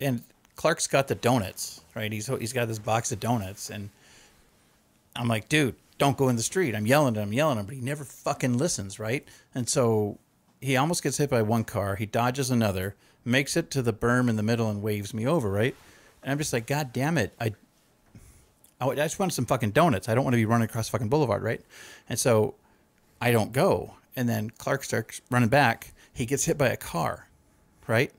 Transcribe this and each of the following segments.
And Clark's got the donuts, right? He's got this box of donuts, and I'm like, dude, don't go in the street. I'm yelling at him, but he never fucking listens, right? And so he almost gets hit by one car. He dodges another, makes it to the berm in the middle, and waves me over, right? And I'm just like, God damn it. I just want some fucking donuts. I don't want to be running across fucking boulevard, right? And so I don't go. And then Clark starts running back. He gets hit by a car, right?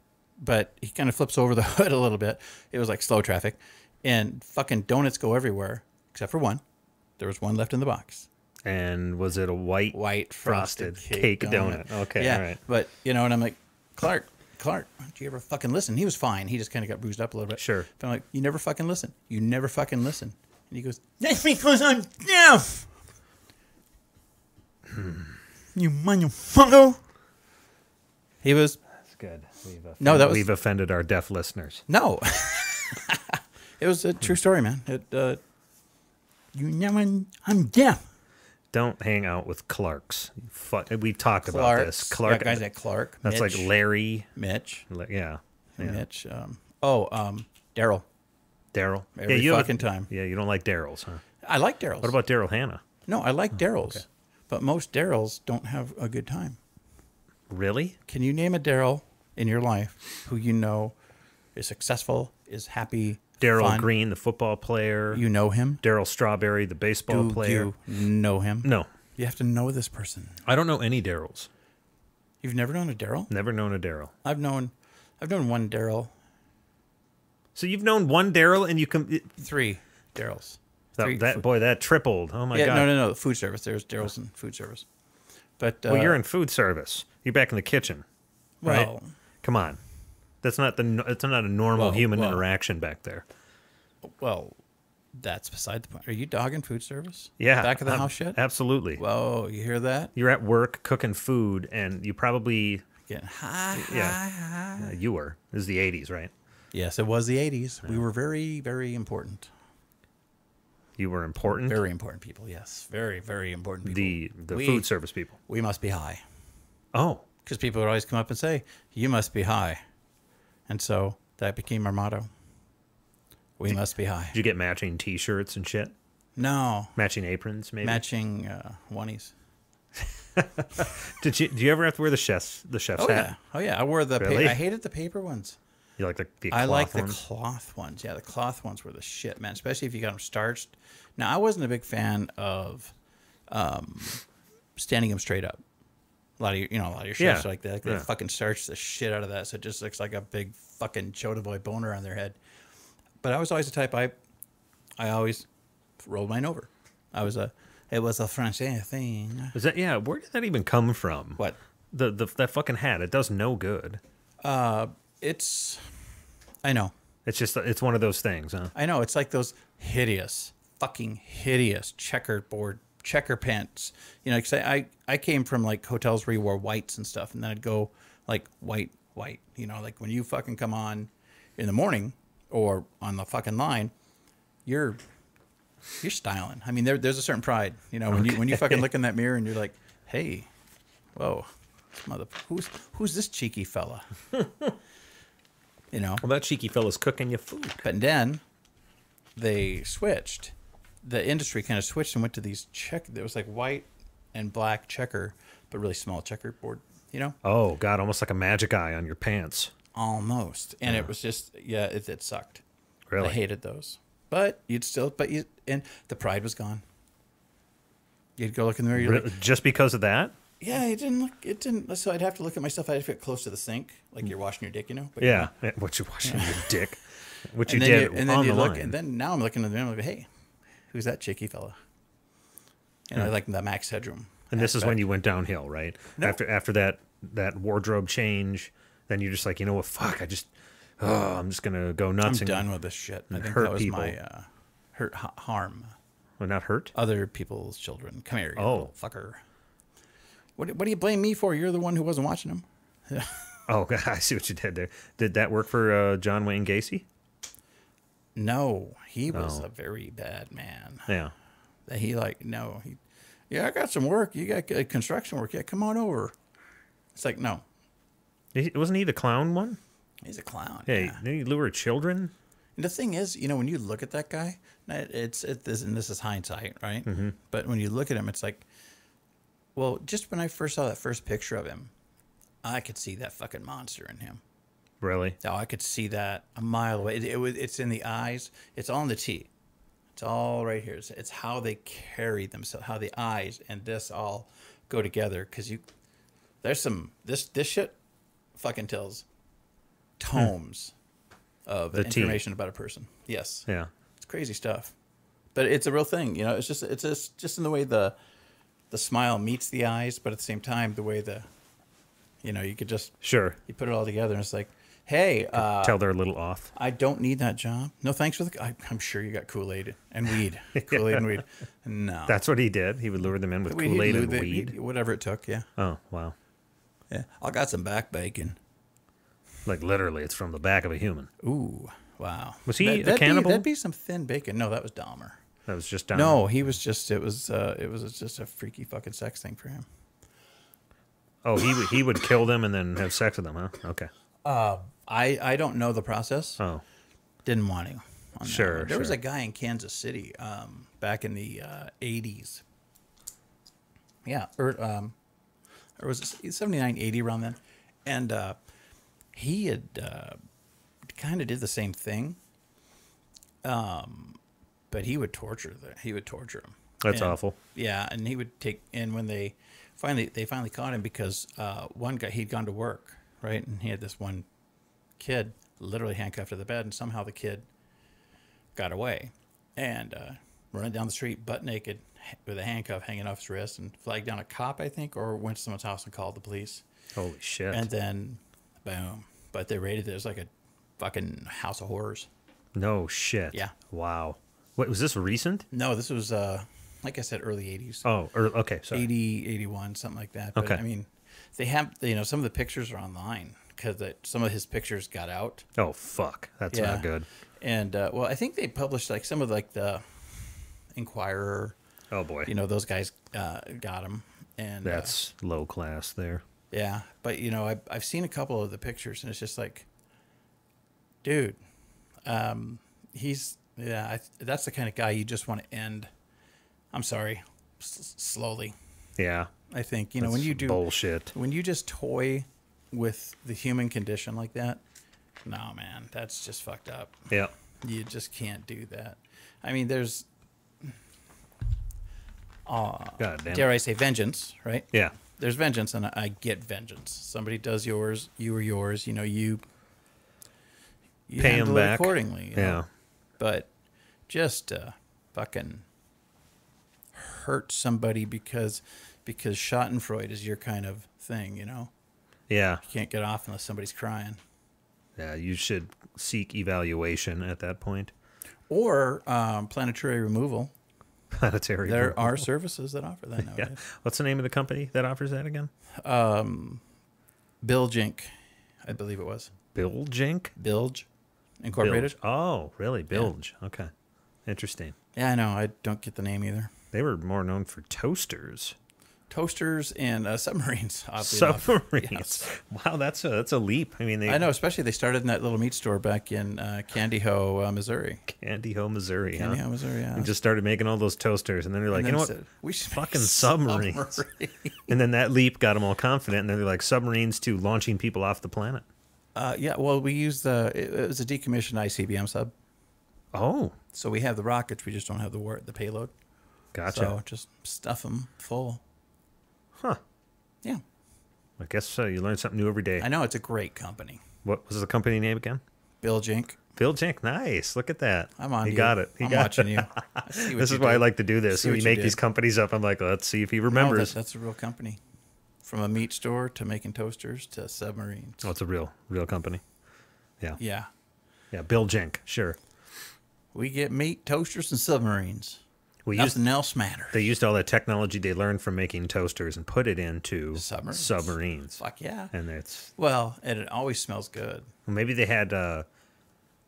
But he kind of flips over the hood a little bit. It was like slow traffic. And fucking donuts go everywhere, except for one. There was one left in the box. And was it a white frosted cake donut? Okay, yeah, all right. But, and I'm like, Clark, do you ever fucking listen? He was fine. He just kind of got bruised up a little bit. Sure. But I'm like, you never fucking listen. You never fucking listen. And he goes, that's because I'm deaf. You motherfucker. He was... That's good. We've offended our deaf listeners. No. It was a true story, man. I'm deaf. Don't hang out with Clarks. We've talked about this. Clark. Yeah, guys like Clark. That's Mitch, like Larry. Mitch. Yeah. Mitch. Daryl. Daryl. Every fucking time. Yeah, you don't like Daryl's, huh? I like Daryl's. What about Daryl Hannah? No, I like Daryl's. Okay. But most Daryls don't have a good time. Really? Can you name a Daryl in your life who you know is successful, is happy, Daryl Green, the football player. You know him? Daryl Strawberry, the baseball player. You know him? No. You have to know this person. I don't know any Daryls. You've never known a Daryl? Never known a Daryl. I've known one Daryl. So you've known one Daryl and you can... Three Daryls. That tripled. Oh, my God. No. Food service. There's Daryl's in food service. But well, you're in food service. You're back in the kitchen, right? Well, come on. It's not a normal human interaction back there. Well, that's beside the point. Are you dogging food service? Yeah. Back of the house shit? Absolutely. Whoa, you hear that? You're at work cooking food, and you probably... Getting high. You were. This is the 80s, right? Yes, it was the 80s. We were very, very important. You were important? Very important people, yes. Very, very important people. The food service people. We must be high. Oh. Because people would always come up and say, you must be high. And so that became our motto. We must be high. Did you get matching T-shirts and shit? No. Matching aprons, maybe? Matching oneies. Do you ever have to wear the chef's hat? Yeah. Oh, yeah. I wore the Really? I hated the paper ones. You like the cloth I like ones? the cloth ones. Yeah, the cloth ones were the shit, man. Especially if you got them starched. Now, I wasn't a big fan of standing them straight up. A lot of your chefs are like that. They fucking starch the shit out of that, so it just looks like a big fucking Chota boy boner on their head. But I was always the type I always rolled mine over. It was a French thing. Is that where did that even come from? What? That fucking hat. It does no good. I know. It's one of those things, huh? I know. It's like those fucking hideous checker pants. You know, 'cause I came from like hotels where you wore whites and stuff, and then I'd go like white. You know, like when you fucking come on in the morning or on the fucking line, you're styling. I mean, there's a certain pride. You know, when you fucking look in that mirror and you're like, hey, whoa, who's this cheeky fella? You know. Well, that cheeky fella's cooking you food. But then they switched. The industry kind of switched and went to these there was like white and black checker, but really small checkerboard, you know? Oh, God, almost like a magic eye on your pants. Almost. And it was just, it sucked. Really? I hated those. But and the pride was gone. You'd go look in the mirror. You're like, just because of that? Yeah, it didn't. So I'd have to look at myself. I'd have to get close to the sink, like you're washing your dick, you know? But, yeah. What you're washing your dick. What you and did and on then the look, line. and then now I'm looking in the mirror, I'm like, hey, who's that cheeky fella? And I like the Max Headroom. And this is when you went downhill, right? No. After that wardrobe change, then you're just like, you know what? Fuck! I'm just gonna go nuts. I'm done with this shit. I think hurt that was people. my harm. Well, not hurt. Other people's children. Come here, you Oh. little fucker. What do you blame me for? You're the one who wasn't watching them. Oh, God, I see what you did there. Did that work for John Wayne Gacy? No, he was a very bad man. Yeah. I got some work. You got construction work. Yeah, come on over. It's like, no. Wasn't he the clown one? He's a clown. Hey, Yeah. did he lure children? And the thing is, when you look at that guy, and this is hindsight, right? Mm-hmm. But when you look at him, it's like, well, just when I first saw that first picture of him, I could see that fucking monster in him. Really? Oh, I could see that a mile away. It's in the eyes. It's all in the T. It's all right here. It's how they carry themselves, how the eyes and this all go together. Because this shit fucking tells tomes of information about a person. Yes. Yeah. It's crazy stuff. But it's a real thing. It's just in the way the smile meets the eyes, but at the same time, the way you could just Sure. you put it all together, and it's like, hey, Tell they're a little off. I don't need that job. No, thanks for I'm sure you got Kool-Aid and weed. Kool-Aid and weed. No. That's what he did. He would lure them in with Kool-Aid and weed. Whatever it took, yeah. Oh, wow. Yeah. I got some back bacon. Like literally, it's from the back of a human. Ooh, wow. Was he a cannibal? That'd be some thin bacon. No, that was Dahmer. That was just down. No, he was just. It was just a freaky fucking sex thing for him. Oh, he would kill them and then have sex with them, huh? Okay. I don't know the process. Oh, Didn't want to. On sure. There was a guy in Kansas City back in the 80s. Yeah, or was it 79, 80 around then? And he had kind of did the same thing. But he would torture him. That's awful. Yeah, and he would take. And when they finally caught him because one guy, he'd gone to work, right, and he had this one kid literally handcuffed to the bed, and somehow the kid got away and running down the street butt naked with a handcuff hanging off his wrist, and flagged down a cop, I think, or went to someone's house and called the police. Holy shit. And then boom. But they raided it. It was like a fucking house of horrors. No shit. Yeah. Wow. What was this recent? No, this was like I said, early 80s. Oh, okay, sorry. 80, 81, something like that. But Okay. I mean, they have, some of the pictures are online because some of his pictures got out. Oh, fuck. That's not good. And well, I think they published like some of like the Inquirer. Oh boy, Those guys got them. And that's low class there. yeah, but I've seen a couple of the pictures, and it's just like, dude, that's the kind of guy you just want to end. I'm sorry, slowly. Yeah, I think that's when you do bullshit, when you just toy with the human condition like that. No, man, that's just fucked up. Yeah, you just can't do that. I mean, there's, dare I say, vengeance, right? Yeah. There's vengeance, and I get vengeance. Somebody does yours, you are yours. You pay them handle back it accordingly. Yeah. But just fucking hurt somebody because Schadenfreude is your kind of thing. Yeah. You can't get off unless somebody's crying. Yeah. You should seek evaluation at that point. Or planetary removal. Planetary. There are services that offer that nowadays. Yeah. What's the name of the company that offers that again? Bilgink, I believe it was. Bilgink? Bilge Incorporated. Bilge. Oh, really? Bilge. Yeah. Okay. Interesting. Yeah, I know. I don't get the name either. They were more known for toasters. Toasters and submarines. Submarines. Yes. Wow, that's a leap. I mean, I know. Especially they started in that little meat store back in Candy Ho, Missouri. Candy Ho, Missouri. Candy Ho, Missouri. Yeah. And just started making all those toasters, and then they're like, you know what? We should fucking submarines. And then that leap got them all confident, and then they're like submarines to launching people off the planet. Yeah. Well, we used it was a decommissioned ICBM sub. Oh. So we have the rockets. We just don't have the payload. Gotcha. So just stuff them full. Huh. Yeah. I guess so. You learn something new every day. I know. It's a great company. What was the company name again? Bilgink. Bilgink. Nice. Look at that. I'm on you. He got it. I'm watching you. This is why I like to do this. When you make these companies up, I'm like, let's see if he remembers. No, that's a real company. From a meat store to making toasters to submarines. Oh, it's a real company. Yeah. Yeah. Yeah. Bilgink. Sure. We get meat, toasters, and submarines. Nothing else matters. They used all that technology they learned from making toasters and put it into submarines. Fuck yeah. And it's... Well, and it always smells good. Maybe they had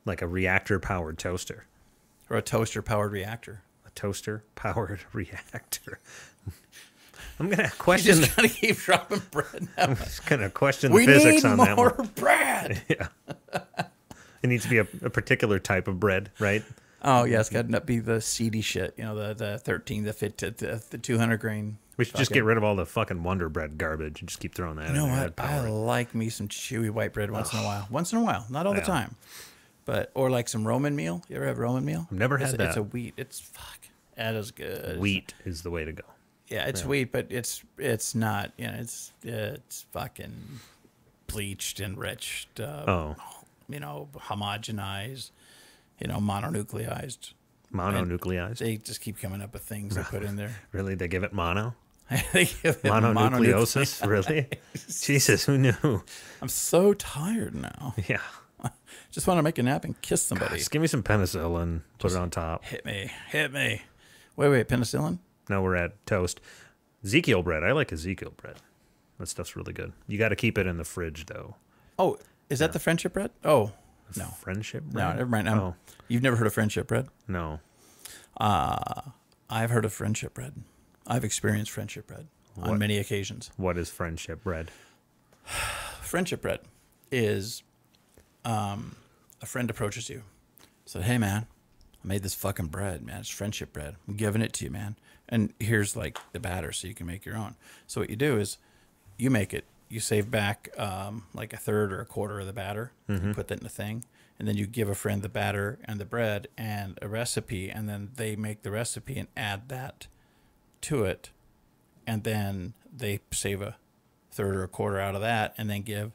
like a reactor-powered toaster. Or a toaster-powered reactor. A toaster-powered reactor. I'm going to question... You just got to keep dropping bread now. I'm just going to question the physics on that one. We need more bread! Yeah. It needs to be a particular type of bread, right? Oh, yeah, it's got to be the seedy shit. The 13, the 200 grain. We should just get rid of all the fucking Wonder Bread garbage and just keep throwing that in there. You know what? I like me some chewy white bread once in a while. Once in a while. Not all the time. Or like some Roman meal. You ever have Roman meal? I've never had that. It's a wheat. That is good. Wheat is the way to go. Yeah, it's wheat, but it's not, it's fucking bleached, enriched, homogenized, mononucleized. Mononucleized? They just keep coming up with things they put in there. Really? They give it mono? They give it mononucleosis? Really? Jesus, who knew? I'm so tired now. Yeah. Just want to make a nap and kiss somebody. God, just give me some penicillin, put it on top. Hit me. Wait, penicillin? No, we're at toast. Ezekiel bread. I like Ezekiel bread. That stuff's really good. You got to keep it in the fridge, though. Oh, is that the friendship bread? Oh, no. Friendship bread? No, never mind. You've never heard of friendship bread? No. I've heard of friendship bread. I've experienced friendship bread on many occasions. What is friendship bread? Friendship bread is a friend approaches you. Said, hey, man, I made this fucking bread, man. It's friendship bread. I'm giving it to you, man. And here's like the batter so you can make your own. So what you do is you make it. You save back like a third or a quarter of the batter. Mm-hmm. You put that in the thing. And then you give a friend the batter and the bread and a recipe. And then they make the recipe and add that to it. And then they save a third or a quarter out of that and then give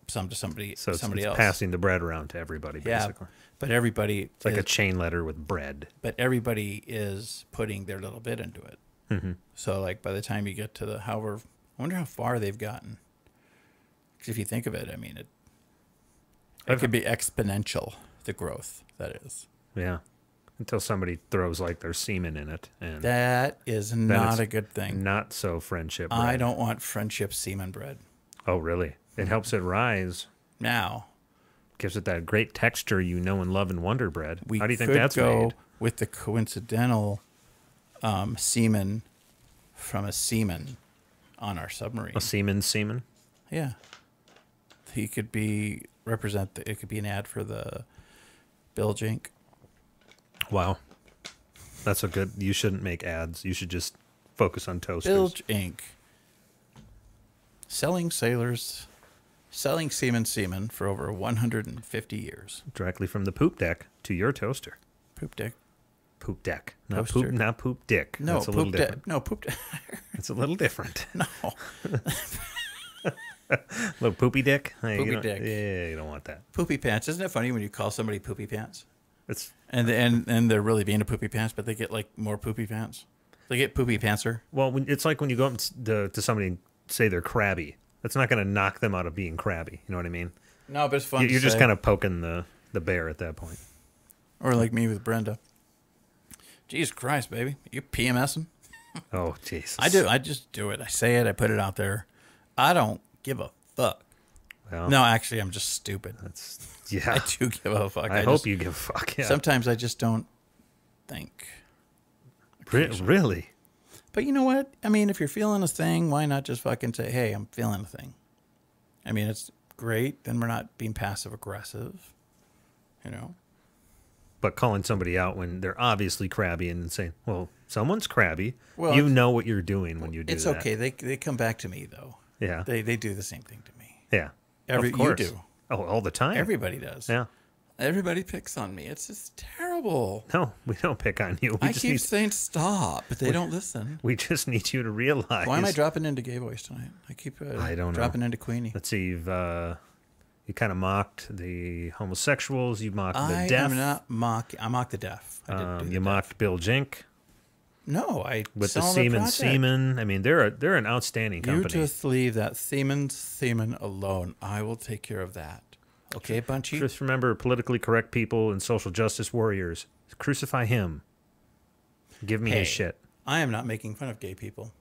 some to somebody else. Passing the bread around to everybody, basically. Yeah, but everybody... It's like a chain letter with bread. But everybody is putting their little bit into it. Mm-hmm. So, like, by the time you get to I wonder how far they've gotten. Because if you think of it, I mean, it could be exponential, the growth, that is. Yeah. Until somebody throws, like, their semen in it. And that is not a good thing. Not so friendship bread. I don't want friendship semen bread. Oh, really? It helps it rise. Now. Gives it that great texture and love in Wonder Bread. How do you think that's made? with the coincidental semen from a seaman on our submarine. A seaman? Yeah. He could it could be an ad for the bilge ink. Wow. That's you shouldn't make ads. You should just focus on toasters. Bilge ink. Selling semen for over 150 years. Directly from the poop deck to your toaster. Poop deck. Poop deck. Not Toaster. poop dick. No, That's a little different. No, poop deck. It's a little different. No. Little poopy dick? Hey, Poopy dick. Yeah, you don't want that. Poopy pants. Isn't it funny when you call somebody poopy pants? It's And they're really being a poopy pants, but they get like more poopy pants. They get poopy pantser. well, it's like when you go up to somebody and say they're crabby. That's not going to knock them out of being crabby. You know what I mean? No, but it's fun. You're just kind of poking the bear at that point. Or like me with Brenda. Jesus Christ, baby. You PMSing? Oh, Jesus. I do. I just do it. I say it. I put it out there. I don't give a fuck. Well, No, actually, I'm just stupid. yeah. I do give a fuck. I hope you give a fuck. Yeah. Sometimes I just don't think. Really? But you know what? I mean, if you're feeling a thing, why not just fucking say, hey, I'm feeling a thing? I mean, it's great. Then we're not being passive aggressive. You know? But calling somebody out when they're obviously crabby and saying, well, someone's crabby. Well, you know what you're doing when you do it's that. okay. They come back to me, though. Yeah. They do the same thing to me. Yeah. You of course. do. Oh, all the time. Everybody does. Yeah. Everybody picks on me. It's just terrible. No, we don't pick on you. I keep saying stop, but they don't listen. We just need you to realize. Why am I dropping into gay voice tonight? I keep I don't know. dropping into Queenie. Let's see. You kind of mocked the homosexuals. You mocked the deaf. I'm not I mocked the deaf. I didn't do the You deaf. mocked Bill Jink No, I with the sell them a project. Seaman. I mean, they're an outstanding You company. just leave that semen alone. I will take care of that. Okay, Bunchy? Just remember, politically correct people and social justice warriors. Crucify him. Give me his shit. I am not making fun of gay people.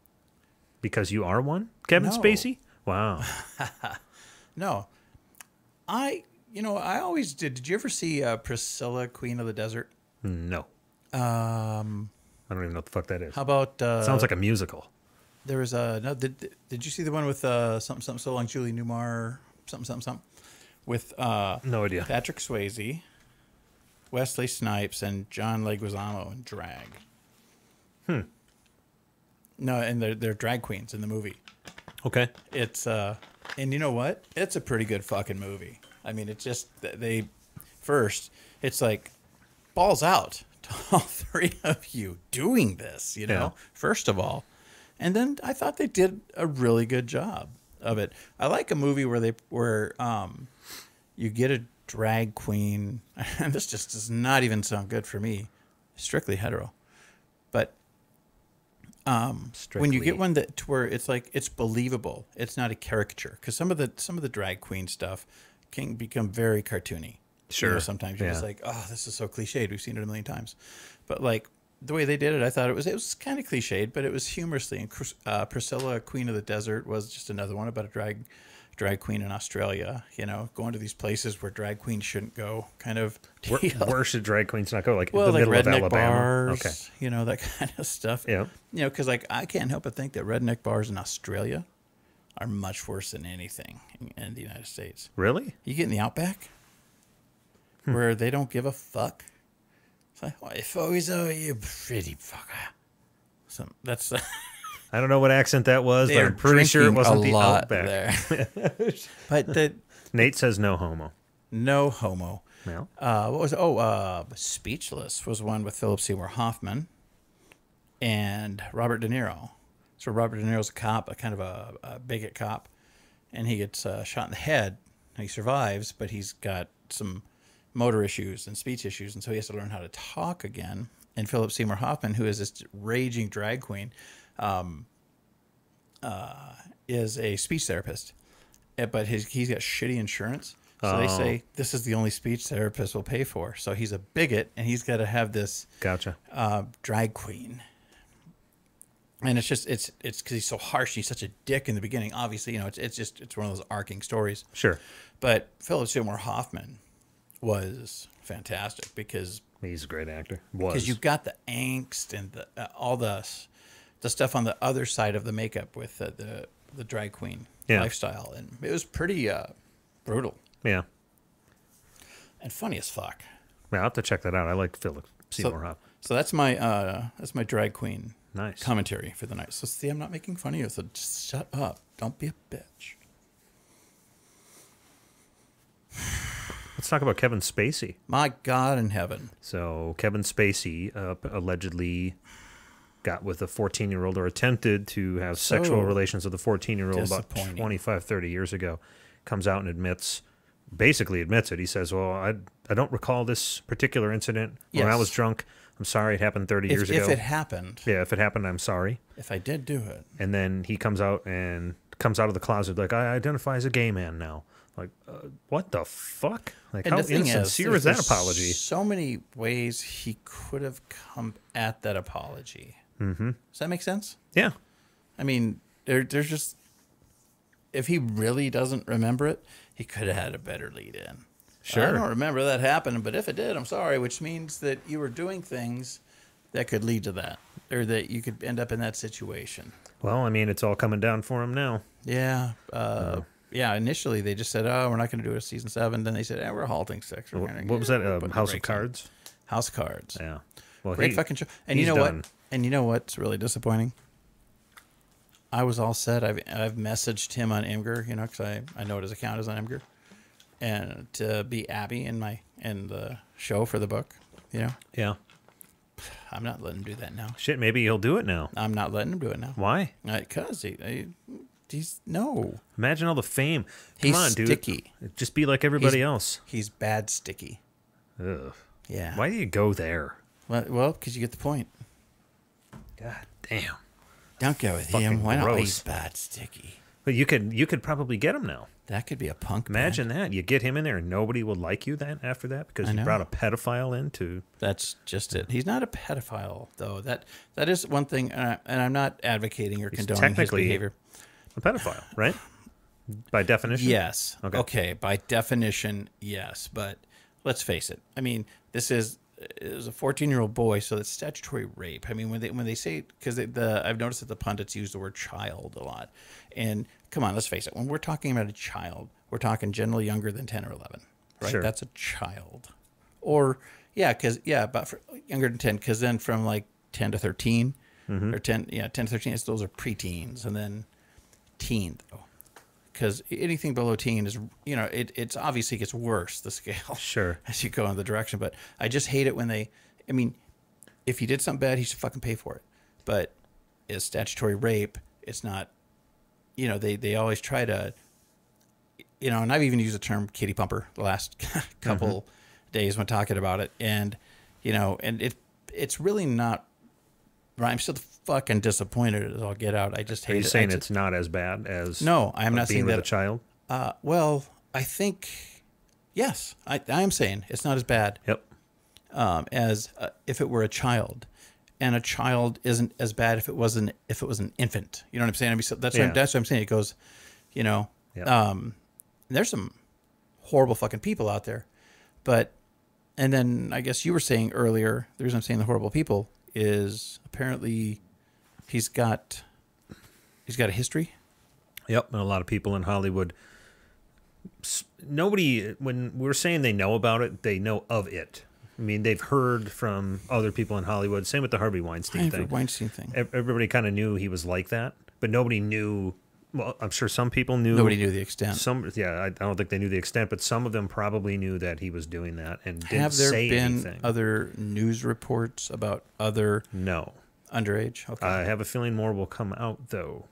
Because you are one? Kevin No. Spacey? Wow. No. I always did. Did you ever see Priscilla, Queen of the Desert? No. I don't even know what the fuck that is. How about... Sounds like a musical. There was a... No, did you see the one with something so long, Julie Newmar, something, with No idea. Patrick Swayze, Wesley Snipes, and John Leguizamo in drag. No, and they're drag queens in the movie. Okay. It's and you know what? It's a pretty good fucking movie. I mean, it's just it's like balls out to all three of you doing this, you know. Yeah. First of all, and then I thought they did a really good job of it. I like a movie where you get a drag queen, and this just does not even sound good for me. Strictly hetero, but when you get one to where it's like it's believable, it's not a caricature. Because some of the drag queen stuff can become very cartoony. Sure. You know, sometimes you're just like, oh, this is so cliched. We've seen it a million times, but like the way they did it, I thought it was kind of cliched, but it was humorously. And Priscilla, Queen of the Desert, was just another one about a drag queen in Australia. You know, going to these places where drag queens shouldn't go. Kind of. Where should drag queens not go? Like Well, the like middle of redneck Alabama? bars, Okay. you know, that kind of stuff. Yeah. You know, because like I can't help but think that redneck bars in Australia are much worse than anything in the United States. Really? You get in the outback where they don't give a fuck. It's like, oh, if always oh, you pretty fucker. So that's I don't know what accent that was, but they're I'm pretty sure it drinking wasn't a the lot Outback. there. But Nate says no homo. no homo. Well, What was it? Oh, Speechless was one with Philip Seymour Hoffman and Robert De Niro. So Robert De Niro's a cop, a kind of a bigot cop, and he gets shot in the head. And he survives, but he's got some motor issues and speech issues, and so he has to learn how to talk again. And Philip Seymour Hoffman, who is this raging drag queen, is a speech therapist, but he's got shitty insurance. So they say this is the only speech therapist will pay for. So he's a bigot, and he's got to have this gotcha. drag queen. And it's because he's so harsh. He's such a dick in the beginning. Obviously, you know, it's one of those arcing stories. Sure. But Philip Seymour Hoffman was fantastic because He's a great actor. Was. Because you've got the angst and all the stuff on the other side of the makeup with the drag queen lifestyle, and it was pretty brutal. Yeah. And funny as fuck. Yeah, I'll have to check that out. I like Philip Seymour Hoffman. So that's my drag queen Nice commentary for the night. So see, I'm not making fun of you, so just shut up. Don't be a bitch. Let's talk about Kevin Spacey. My God in heaven. So Kevin Spacey allegedly got with a 14-year-old or attempted to have sexual relations with a 14-year-old about 25, 30 years ago. Comes out and basically admits it. He says, well, I don't recall this particular incident. When I was drunk, I'm sorry it happened 30 years ago. If it happened. Yeah, if it happened, I'm sorry. If I did do it. And then he comes out of the closet like, I identify as a gay man now. Like, what the fuck? Like, how insincere is that apology? So many ways he could have come at that apology. Mm-hmm. Does that make sense? Yeah. I mean, there's just, if he really doesn't remember it, he could have had a better lead in. Sure. I don't remember that happening, but if it did, I'm sorry, which means that you were doing things that could lead to that, or that you could end up in that situation. Well, I mean, it's all coming down for him now. Yeah. Yeah, initially they just said, oh, we're not going to do a season 7. Then they said, we're halting 6. What was that? House of Cards? House of Cards. Yeah. Well, great fucking show. And you know what? And you know what's really disappointing? I was all set. I've messaged him on Imgur, because I know what his account is on Imgur, and to be Abby in the show for the book, Yeah. I'm not letting him do that now. Shit, maybe he'll do it now. I'm not letting him do it now. Why? Because he's no. Imagine all the fame. Come on, dude. Sticky. Just be like everybody else. He's bad sticky. Ugh. Yeah. Why do you go there? Well, because you get the point. God damn. Don't go with him. Why not? Gross. He's bad sticky. But you could probably get him now. That could be a punk Imagine band. that. You get him in there and nobody will like you after that because you brought a pedophile in to... That's just it. He's not a pedophile, though. That is one thing, and I'm not advocating or condoning his behavior. A pedophile, right? By definition? Yes. Okay. By definition, yes. But let's face it. I mean, it was a 14-year-old boy, so that's statutory rape. I mean, when they say, because I've noticed that the pundits use the word child a lot, and come on, let's face it. When we're talking about a child, we're talking generally younger than 10 or 11, right? Sure. That's a child. Or about for younger than 10, because then from like 10 to 13 or 10 to 13, those are preteens, and then teen though. Because anything below teen is, it's obviously gets worse, the scale. Sure. As you go in the direction. But I just hate it when if he did something bad, he should fucking pay for it. But it's statutory rape. It's not, they always try to, and I've even used the term kitty pumper the last couple days when talking about it. And, and it's really not right. I'm still fucking disappointed as I'll get out. I just hate it. Are you saying it's not as bad as no, I'm not saying being with that, a child? Well, I think, yes, I am saying it's not as bad Yep. As if it were a child. And a child isn't as bad if it was an infant. You know what I'm saying? I mean, so that's what I'm saying. It goes, Yep. There's some horrible fucking people out there. And then I guess you were saying earlier, the reason I'm saying the horrible people is apparently he's got a history. Yep, and a lot of people in Hollywood. Nobody, when we're saying they know about it, they know of it. I mean, they've heard from other people in Hollywood. Same with the Harvey Weinstein thing. Everybody kind of knew he was like that, but nobody knew. Well, I'm sure some people knew. Nobody knew the extent. I don't think they knew the extent, but some of them probably knew that he was doing that and didn't say anything. Have there been other news reports about other underage? Okay. I have a feeling more will come out, though,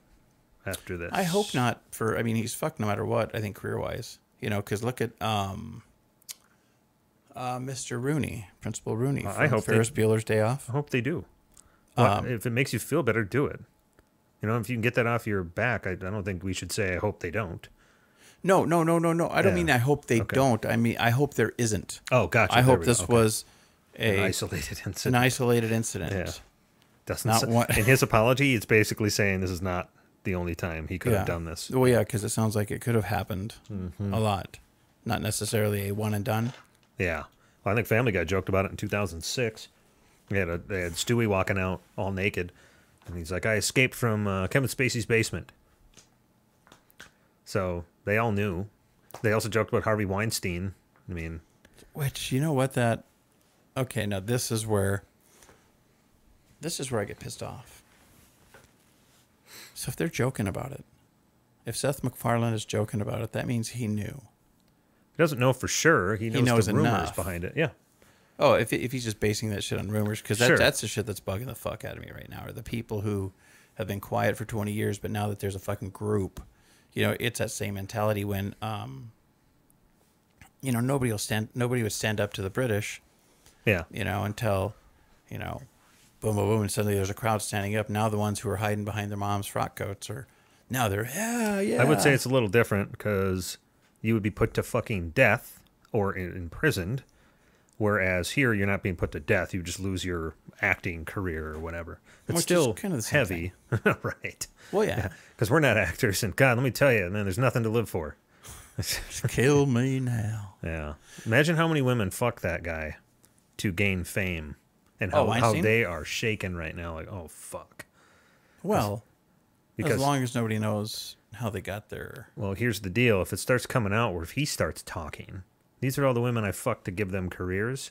after this. I hope not. He's fucked no matter what, I think, career-wise. Because look at Mr. Rooney, Principal Rooney from Ferris Bueller's Day Off. I hope they do. Well, if it makes you feel better, do it. If you can get that off your back, I don't think we should say, I hope they don't. No. I don't mean I hope they don't. I mean, I hope there isn't. Oh, gotcha. I hope this was an isolated incident. An isolated incident. Yeah. In his apology, it's basically saying this is not the only time he could have done this. Well, yeah, because it sounds like it could have happened a lot. Not necessarily a one and done. Yeah. I think Family Guy joked about it in 2006. They had Stewie walking out all naked, and he's like, "I escaped from Kevin Spacey's basement." So they all knew. They also joked about Harvey Weinstein. I mean, which, you know what, that... Okay, now this is where I get pissed off. So if they're joking about it, if Seth MacFarlane is joking about it, that means he knew. He doesn't know for sure. He knows the rumors enough behind it. Yeah. Oh, if he's just basing that shit on rumors, because that's the shit that's bugging the fuck out of me right now, are the people who have been quiet for 20 years, but now that there's a fucking group, it's that same mentality when, nobody would stand up to the British. Yeah. Until, boom, boom, boom, and suddenly there's a crowd standing up. Now the ones who are hiding behind their mom's frock coats now they're, yeah. I would say it's a little different because you would be put to fucking death or imprisoned, whereas here you're not being put to death. You just lose your acting career or whatever. It's still kind of heavy. Right. Well, yeah. Because we're not actors. And God, let me tell you, man, there's nothing to live for. Just kill me now. Yeah. Imagine how many women fuck that guy to gain fame, and how they are shaken right now. Like, oh, fuck. Well, as long as nobody knows how they got there. Well, here's the deal. If it starts coming out, or if he starts talking, these are all the women I fucked to give them careers.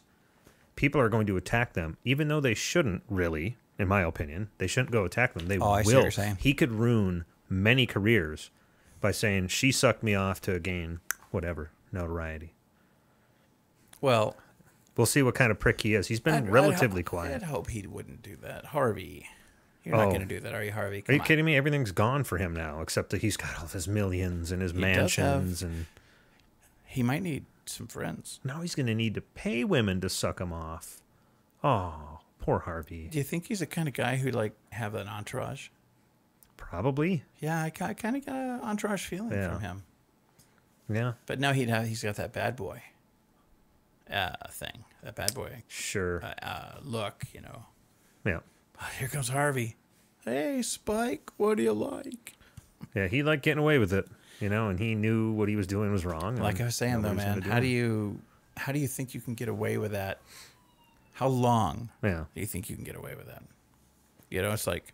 People are going to attack them, even though they shouldn't really, in my opinion. They shouldn't go attack them. They will. I see what you're saying. He could ruin many careers by saying, she sucked me off to gain whatever, notoriety. Well... We'll see what kind of prick he is. He's been relatively quiet. I'd hope he wouldn't do that. Harvey, you're not going to do that, are you, Harvey? Are you kidding me? Everything's gone for him now, except that he's got all his millions and his mansions. And he might need some friends. Now he's going to need to pay women to suck him off. Oh, poor Harvey. Do you think he's the kind of guy who'd have an entourage? Probably. Yeah, I kind of got an entourage feeling from him. Yeah. But now he's got that bad boy thing. That bad boy. Sure. Look, Yeah. Here comes Harvey. Hey, Spike, what do you like? Yeah, he liked getting away with it, and he knew what he was doing was wrong. Like I was saying, though, man, how do you think you can get away with that? How long do you think you can get away with that? It's like,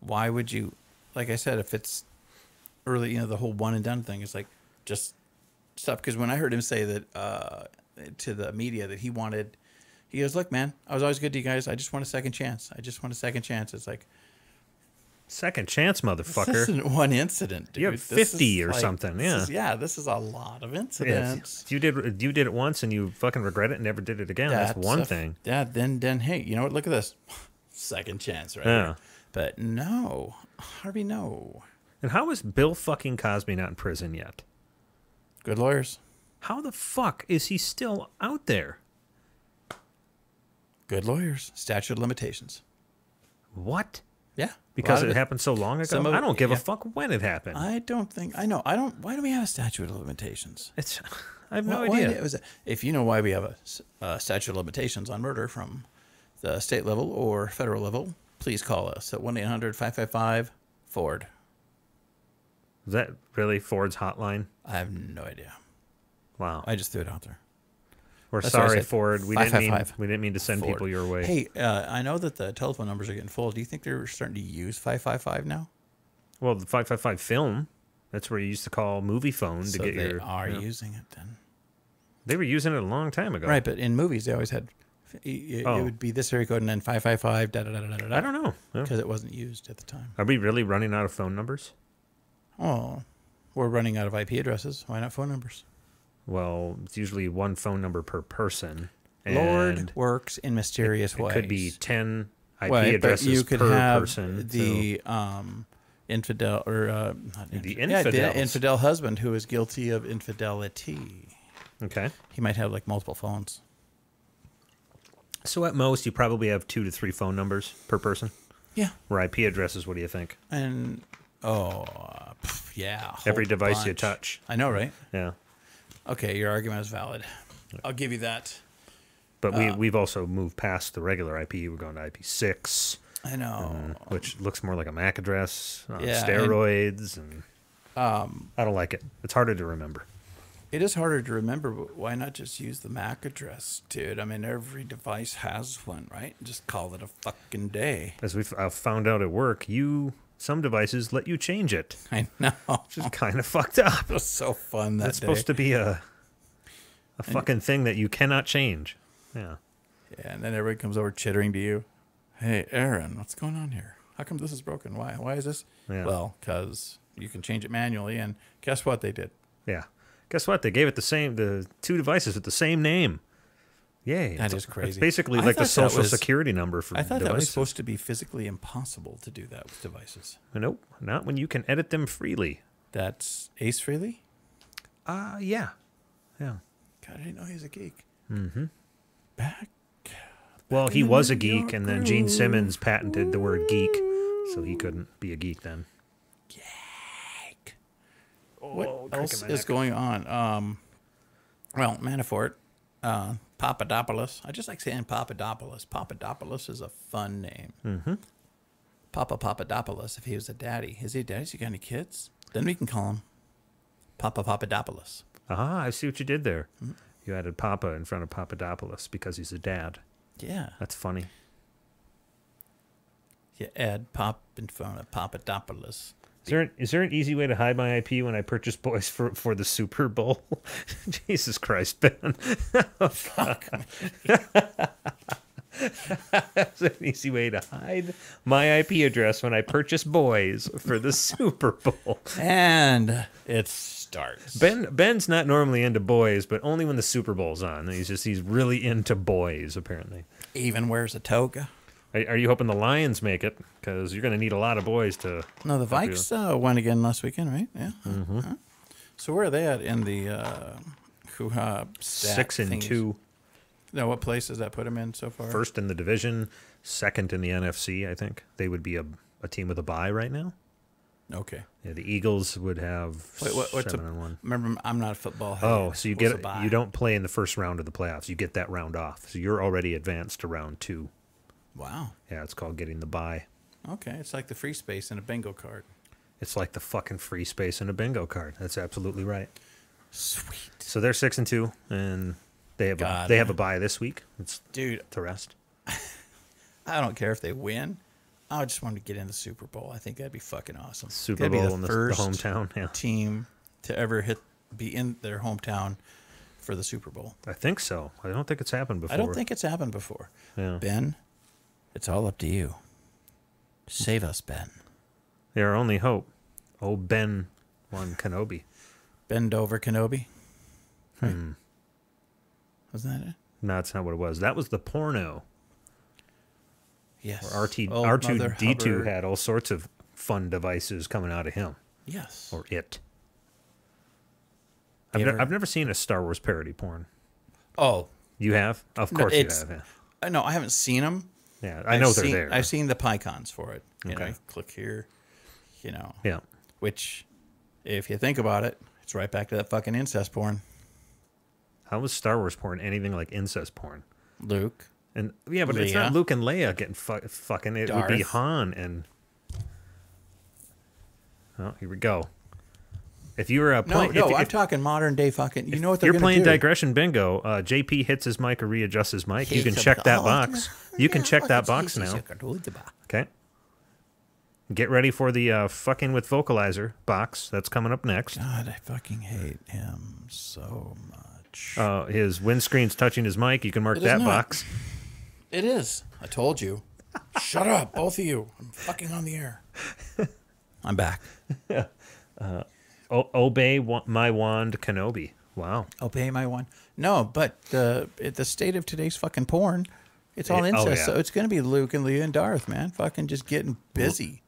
why would you, like I said, if it's early, the whole one and done thing is like, just stop. Because when I heard him say that to the media that he goes, look, man, I was always good to you guys. I just want a second chance. It's like, second chance, motherfucker. This isn't one incident, dude. You have 50 or something. Yeah. This is a lot of incidents. If you did it once and you fucking regret it and never did it again, that's one thing. Yeah, then hey, you know what? Look at this. Second chance, right? Yeah. But no. Harvey, no. And how is Bill fucking Cosby not in prison yet? Good lawyers. How the fuck is he still out there? Good lawyers. Statute of limitations. What? Yeah. Because it happened so long ago? I don't give a fuck when it happened. I know. Why do we have a statute of limitations? I have no idea. If you know why we have a statute of limitations on murder from the state level or federal level, please call us at 1-800-555-FORD. Is that really Ford's hotline? I have no idea. Wow. I just threw it out there. We're sorry, Ford. We didn't mean to send Ford. people your way. Hey, I know that the telephone numbers are getting full. Do you think they're starting to use 555 now? Well, the 555 film, that's where you used to call movie phone to get your... they are using it then. They were using it a long time ago. Right, but in movies, they always had... It would be this area code and then 555, da-da-da-da-da-da. I don't know. Because it wasn't used at the time. Are we really running out of phone numbers? Oh, we're running out of IP addresses. Why not phone numbers? Well, it's usually one phone number per person. Lord works in mysterious ways. It could be 10 IP addresses you could per have person. The infidel, or not the infidel husband who is guilty of infidelity. Okay. He might have multiple phones. So at most, you probably have 2 to 3 phone numbers per person? Yeah. Or IP addresses, what do you think? And, yeah. Every device you touch. I know, right? Yeah. Okay, your argument is valid. I'll give you that. But we've also moved past the regular IP. We're going to IP6. I know. Which looks more like a MAC address on steroids. And I don't like it. It's harder to remember. It is harder to remember, but why not just use the MAC address, dude? I mean, every device has one, right? Just call it a fucking day. As we've found out at work, some devices let you change it. I know. Which is kind of fucked up. It was so fun that That's day. supposed to be a fucking thing that you cannot change. Yeah. Yeah, and then everybody comes over chittering to you. Hey, Aaron, what's going on here? How come this is broken? Why? Why is this? Yeah. Well, because you can change it manually, and guess what they did? Yeah. Guess what? They gave it the two devices with the same name. Yay. That is crazy. It's basically like the social security number for devices. I thought that was supposed to be physically impossible to do that with devices. Nope. Not when you can edit them freely. That's Ace Frehley? Yeah. Yeah. God, I didn't know he was a geek. Mm-hmm. Back Well, he was a geek, and then Gene Simmons patented the word geek, so he couldn't be a geek then. Geek. What else is going on? Well, Manafort, Papadopoulos. I just like saying Papadopoulos. Papadopoulos is a fun name. Mm-hmm. Papa Papadopoulos, if he was a daddy. Is he a daddy? Has he got any kids? Then we can call him Papa Papadopoulos. Ah, I see what you did there. Mm-hmm. You added Papa in front of Papadopoulos because he's a dad. Yeah. That's funny. You add Pop in front of Papadopoulos. Is there an easy way to hide my IP when I purchase boys for the Super Bowl? Jesus Christ, Ben. Oh, fuck. That's an easy way to hide my IP address when I purchase boys for the Super Bowl. And it starts. Ben's not normally into boys, but only when the Super Bowl's on. He's really into boys, apparently. Even wears a toga. Are you hoping the Lions make it? Because you're going to need a lot of boys to... No, the Vikes won again last weekend, right? Yeah. Mm-hmm. So where are they at in the hoo-ha stat 6-2. No, what place does that put them in so far? First in the division, second in the NFC, I think. They would be a team with a bye right now. Okay. Yeah, the Eagles would have what's 7-1. Remember, I'm not a football head. Oh, so you don't play in the first round of the playoffs. You get that round off. So you're already advanced to round 2. Wow. Yeah, it's called getting the bye. Okay, it's like the free space in a bingo card. It's like the fucking free space in a bingo card. That's absolutely right. Sweet. So they're 6-2, and they have a bye this week. It's dude to rest. I don't care if they win. I just want to get in the Super Bowl. I think that'd be fucking awesome. Super Bowl in the hometown. Yeah. Team to ever be in their hometown for the Super Bowl. I think so. I don't think it's happened before. I don't think it's happened before. Yeah. Ben, it's all up to you. Save us, Ben. They're our only hope. Oh, Ben won Kenobi. Bend over Kenobi. Right. Wasn't that it? No, that's not what it was. That was the porno. Yes. Where R2-D2 had all sorts of fun devices coming out of him. Yes. Or it. I've never seen a Star Wars parody porn. Oh. You have? Of course you have. Yeah. No, I haven't seen them. Yeah, I know they're there. I've seen the Pycons for it. Okay. You know, click here, you know. Yeah. Which, if you think about it, it's right back to that fucking incest porn. How was Star Wars porn anything like incest porn? Luke. And yeah, but Leia. It's not Luke and Leia getting fucking. It Darth. would be Han and. Oh, here we go. If you were playing, I'm talking modern day fucking. You know what they're you're playing Digression Bingo. JP hits his mic or readjusts his mic. You can check that box. You can check that box now. Okay. Get ready for the fucking with vocalizer box. That's coming up next. God, I fucking hate him so much. His windscreen's touching his mic. You can mark that box. It is. I told you. Shut up, both of you. I'm fucking on the air. I'm back. Obey my wand, Kenobi. Wow. Obey my wand. No, but the state of today's fucking porn, it's all incest. Yeah. So it's going to be Luke and Leia and Darth, man. Fucking just getting busy.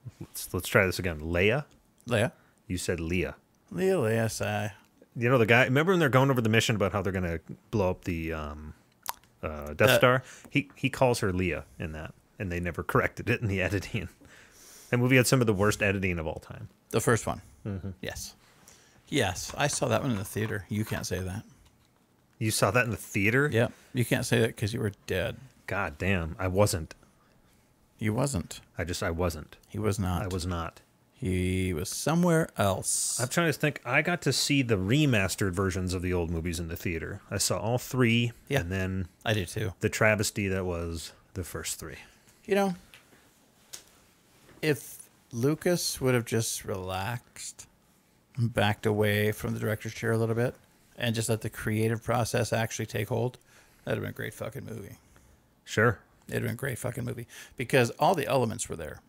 Let's try this again. Leia? Leia? You said Leia. Leia. You know the guy, remember when they're going over the mission about how they're going to blow up the Death Star? He calls her Leia in that, and they never corrected it in the editing. That movie had some of the worst editing of all time. The first one. Mm-hmm. Yes, I saw that one in the theater. You can't say that. You saw that in the theater? Yep. You can't say that because you were dead. God damn, I wasn't. You wasn't. I wasn't. He was not. I was not. He was somewhere else. I'm trying to think. I got to see the remastered versions of the old movies in the theater. I saw all 3, and then I did too. The travesty that was the first 3. You know, if Lucas would have just relaxed, backed away from the director's chair a little bit, and just let the creative process actually take hold, that'd have been a great fucking movie. Sure. It'd have been a great fucking movie. Because all the elements were there.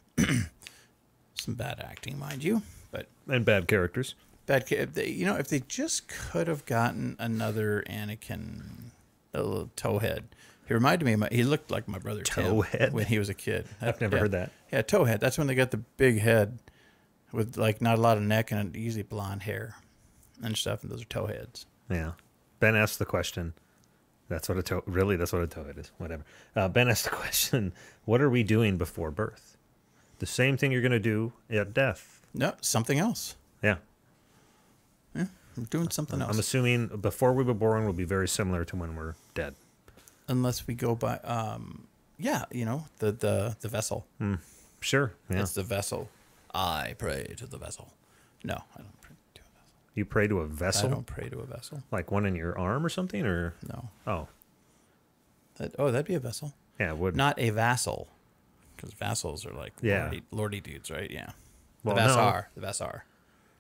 Some bad acting, mind you. And bad characters. If they just could have gotten another Anakin, a little towhead. He reminded me he looked like my brother Towhead? when he was a kid. I've never heard that. Yeah, towhead. That's when they got the big head with like not a lot of neck and usually blonde hair and stuff, and those are towheads. Yeah. Ben asked the question. That's what a towhead is. Whatever. Ben asked the question, what are we doing before birth? The same thing you're going to do at death. No, something else. Yeah. Yeah, we're doing something else. I'm assuming before we were born will be very similar to when we're dead. Unless we go by, the vessel. Sure. Yeah. It's the vessel. I pray to the vessel. No, I don't pray to a vessel. You pray to a vessel? I don't pray to a vessel. Like one in your arm or something? Or no. Oh. That'd be a vessel. Yeah, it would. Not a vassal. Because vassals are like lordy dudes, right? Yeah. The Vassar. The Vassar.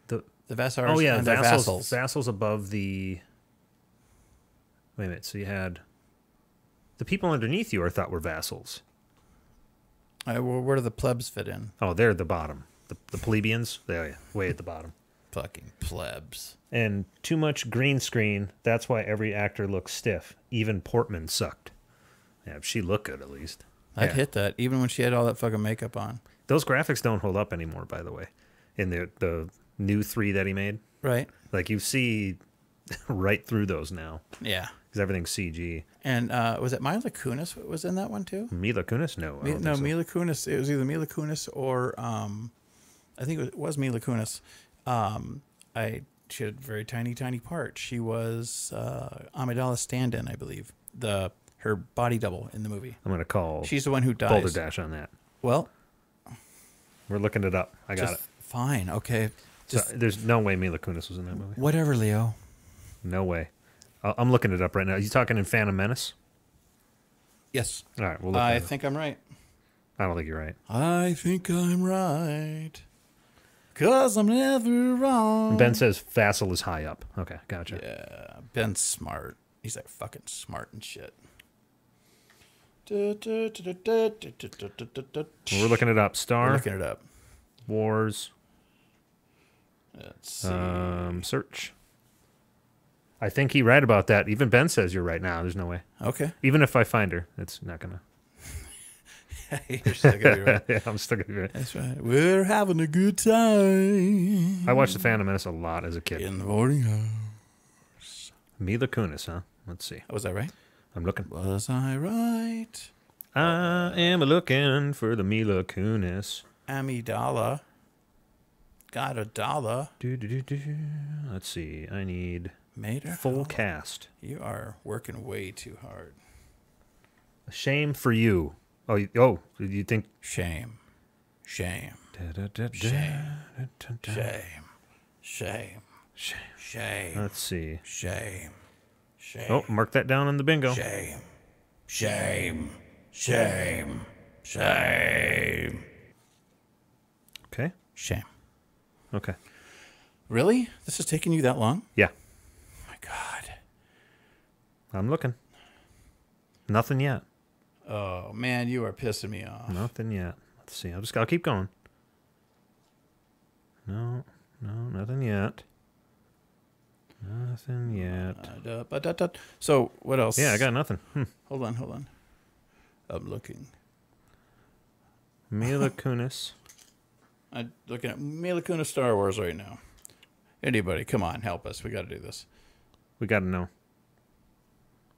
The Vassars. Oh, yeah. And vassals. Vassals above the... Wait a minute. So you had... The people underneath you, I thought, were vassals. Where do the plebs fit in? Oh, they're at the bottom. The plebeians, they're way at the bottom. Fucking plebs. And too much green screen. That's why every actor looks stiff. Even Portman sucked. Yeah, she looked good at least. I'd hit that, even when she had all that fucking makeup on. Those graphics don't hold up anymore, by the way. In the new 3 that he made. Right. Like, you see right through those now. Yeah. Because everything's CG. And was it Mila Kunis was in that one too? Mila Kunis? No. Mila Kunis. It was either Mila Kunis or I think it was Mila Kunis. She had a very tiny part. She was Amidala stand-in, I believe. Her body double in the movie. I'm going to call. She's the one who dies. Boulder Dash on that. Well, we're looking it up. I got it. Fine. Okay. There's no way Mila Kunis was in that movie. Whatever, Leo. No way. I'm looking it up right now. Are you talking in Phantom Menace? Yes. All right. We'll look I think I'm right. I don't think you're right. I think I'm right. 'Cause I'm never wrong. Ben says Vassal is high up. Okay, gotcha. Yeah, Ben's smart. He's like fucking smart and shit. We're looking it up. Star. We're looking it up. Wars. Let's see. Search. I think he right about that. Even Ben says you're right now. There's no way. Okay. Even if I find her, it's not gonna. You're still gonna be right. Yeah, I'm still gonna be right. That's right. We're having a good time. I watched The Phantom Menace a lot as a kid. In the morning hours. Mila Kunis, huh? Let's see. Was that right? I'm looking. Was I right? I am looking for the Mila Kunis. Amidala. Got a dollar. Let's see. I need Mater full cast. You are working way too hard. A shame for you. Oh, did you think? Shame. Shame. Shame. Let's see. Shame. Oh, mark that down on the bingo. Shame. Okay. Shame. Okay. Really? This is taking you that long? Yeah. Oh my God. I'm looking. Nothing yet. Oh man, you are pissing me off. Nothing yet. Let's see. I'll keep going. No, nothing yet. Nothing yet. So what else? Yeah, I got nothing. Hold on. I'm looking. Mila Kunis. I'm looking at Mila Kunis Star Wars right now. Anybody, come on, help us. We got to do this. We got to know.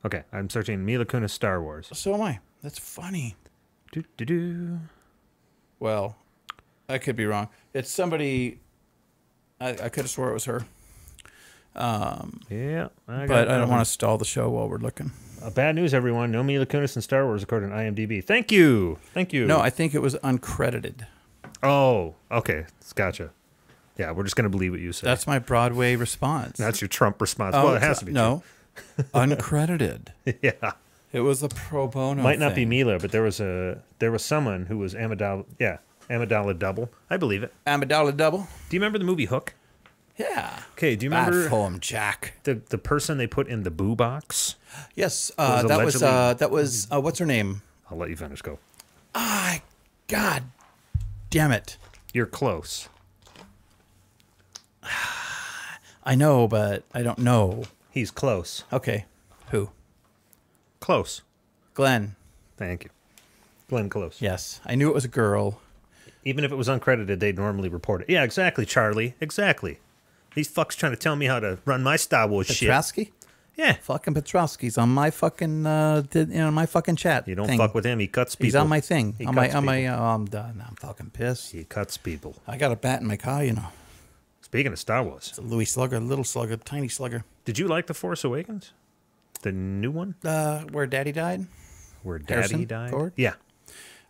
Okay, I'm searching Mila Kunis Star Wars. So am I. That's funny. Well, I could be wrong. It's somebody. I could have swore it was her. Yeah, but I don't want to stall the show while we're looking. Bad news, everyone. No Mila Kunis in Star Wars according to IMDb. Thank you. No, I think it was uncredited. Oh, okay. Gotcha. Yeah, we're just going to believe what you say. That's my Broadway response. That's your Trump response. Well, it has to be no, uncredited. Yeah. It was a pro bono. Might not be Mila, but there was someone who was Amidala. Yeah, Amidala Double. I believe it. Amidala Double. Do you remember the movie Hook? Yeah. Okay. Do you remember Bad poem, Jack? the person they put in the boo box? Yes. That was what's her name? I'll let you finish. Go. God damn it. You're close. I know, but I don't know. He's close. Okay. Who? Close. Glenn. Thank you. Glenn Close. Yes. I knew it was a girl. Even if it was uncredited, they'd normally report it. Yeah, exactly, Charlie. Exactly. These fucks trying to tell me how to run my Star Wars shit. Petrowski? Yeah. Fucking Petrowski's on my fucking my fucking chat. You don't thing. fuck with him. He cuts people. He's on my thing. He I'm done. I'm fucking pissed. He cuts people. I got a bat in my car, you know. Speaking of Star Wars. It's a Louis Slugger, little slugger, tiny slugger. Did you like The Force Awakens? The new one? Where Daddy died? Where Daddy Harrison died? Ford? Yeah.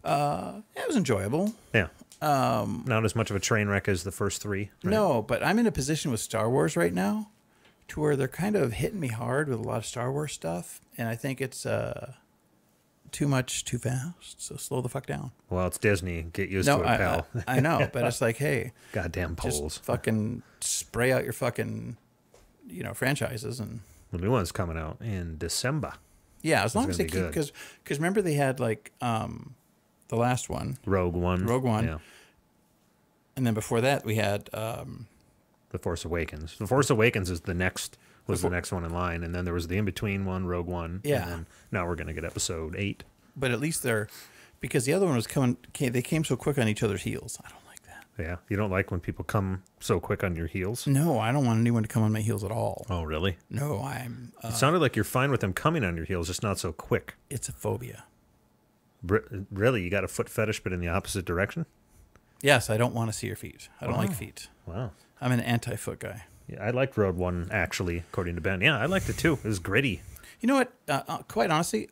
It was enjoyable. Yeah. Not as much of a train wreck as the first three. Right? No, but I'm in a position with Star Wars right now to where they're kind of hitting me hard with a lot of Star Wars stuff, and I think it's too much too fast, so slow the fuck down. Well, it's Disney. Get used to it, pal. I know, but it's like, hey. Goddamn polls. Just fucking spray out your fucking, franchises. And the new one's coming out in December. Yeah, as long as they keep, because remember they had like the last one. Rogue One. Yeah. And then before that we had The Force Awakens. The Force Awakens is the next one in line, and then there was the in-between one, Rogue One. Yeah. And then now we're going to get episode 8. But at least because the other one they came so quick on each other's heels. I don't like that. Yeah. You don't like when people come so quick on your heels? No, I don't want anyone to come on my heels at all. Oh, really? No, I'm... it sounded like you're fine with them coming on your heels, just not so quick. It's a phobia. Really? You got a foot fetish, but in the opposite direction? Yes, I don't want to see your feet. I don't like feet. Wow. I'm an anti-foot guy. Yeah, I liked Road One, actually, according to Ben. Yeah, I liked it too. It was gritty. You know what? Quite honestly,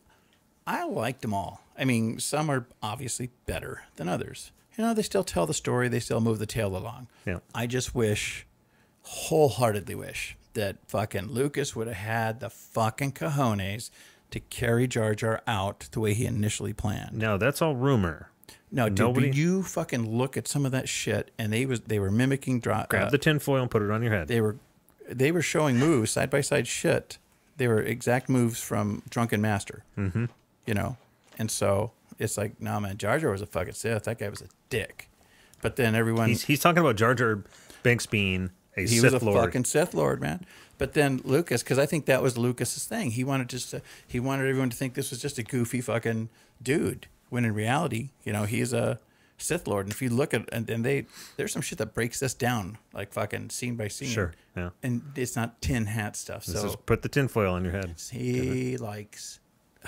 I liked them all. I mean, some are obviously better than others. They still tell the story. They still move the tale along. Yeah. I just wholeheartedly wish that fucking Lucas would have had the fucking cojones to carry Jar Jar out the way he initially planned. No, that's all rumor. No, dude, you fucking look at some of that shit, and they were mimicking... Grab the tinfoil and put it on your head. They were showing moves, side-by-side shit. They were exact moves from Drunken Master. Mm-hmm. And so it's like, nah, man, Jar Jar was a fucking Sith. That guy was a dick. But then everyone... He's talking about Jar Jar Binks being a Sith Lord. He was a fucking Sith Lord, man. But then Lucas, because I think that was Lucas's thing. He wanted everyone to think this was just a goofy fucking dude. When in reality, he's a Sith Lord. And if you look at and there's some shit that breaks this down, like fucking scene by scene. Sure, yeah. And it's not tin hat stuff. So put the tinfoil on your head. He likes.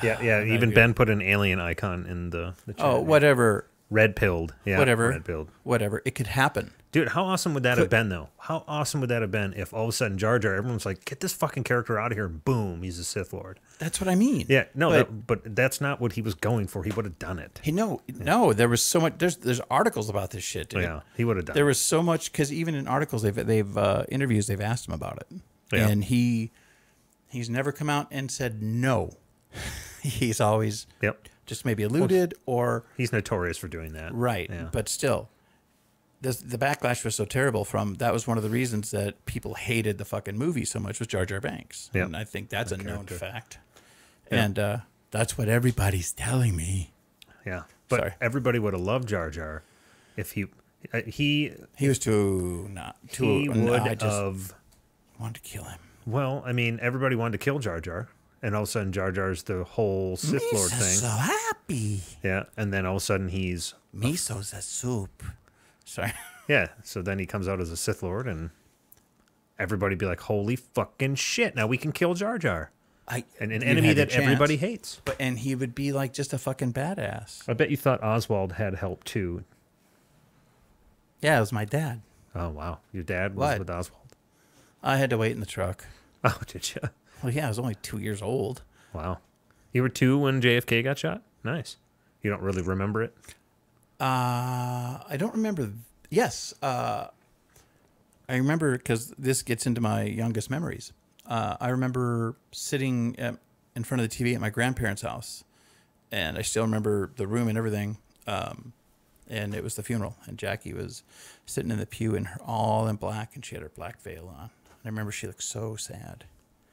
Yeah. Even Ben put an alien icon in the chat. Oh, whatever. Red pilled. Yeah. Whatever. Red pilled. Whatever. It could happen. Dude, how awesome would that have been, though? How awesome would that have been if all of a sudden Jar Jar, everyone's like, get this fucking character out of here, and boom, he's a Sith Lord. That's what I mean. Yeah, no, but that's not what he was going for. He would have done it. No, there was so much. There's articles about this shit, dude. Yeah, he would have done it. There was so much, because even in articles, they've interviews, they've asked him about it. Yeah. And he's never come out and said no. He's always just maybe alluded or... He's notorious for doing that. Right, yeah. But still... The backlash was so terrible that was one of the reasons that people hated the fucking movie so much was Jar Jar Binks. Yep. And I think that's a known fact. Yep. And that's what everybody's telling me. Yeah. But everybody would have loved Jar Jar if he was too... He would have... wanted to kill him. Well, I mean, everybody wanted to kill Jar Jar. And all of a sudden, Jar Jar's the whole Sith Lord thing. So happy. Yeah. And then all of a sudden, he's... Miso's a soup. Sorry. Yeah, so then he comes out as a Sith Lord, and everybody be like, "Holy fucking shit! Now we can kill Jar Jar." An enemy that everybody hates. And he would be like just a fucking badass. I bet you thought Oswald had help too. Yeah, it was my dad. Oh wow, your dad was with Oswald. I had to wait in the truck. Oh, did you? Well, yeah, I was only 2 years old. Wow, you were 2 when JFK got shot. Nice. You don't really remember it? I don't remember. Yes. I remember because this gets into my youngest memories. I remember sitting in front of the TV at my grandparents' house, and I still remember the room and everything. And it was the funeral, and Jackie was sitting in the pew in all in black, and she had her black veil on. I remember she looked so sad.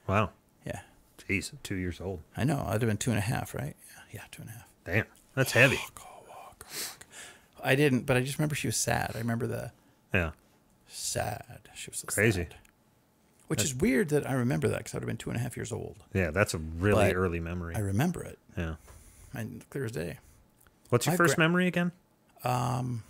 Wow. Yeah. Jeez, 2 years old. I know. I'd have been 2.5, right? Yeah, 2.5. Damn, that's heavy. Walk. I didn't, but I just remember she was sad. I remember Yeah. sad. She was so crazy. sad. Which is weird that I remember that because I would have been 2.5 years old. Yeah, that's a really early memory. I remember it. Yeah. And clear as day. What's your first memory again? Well,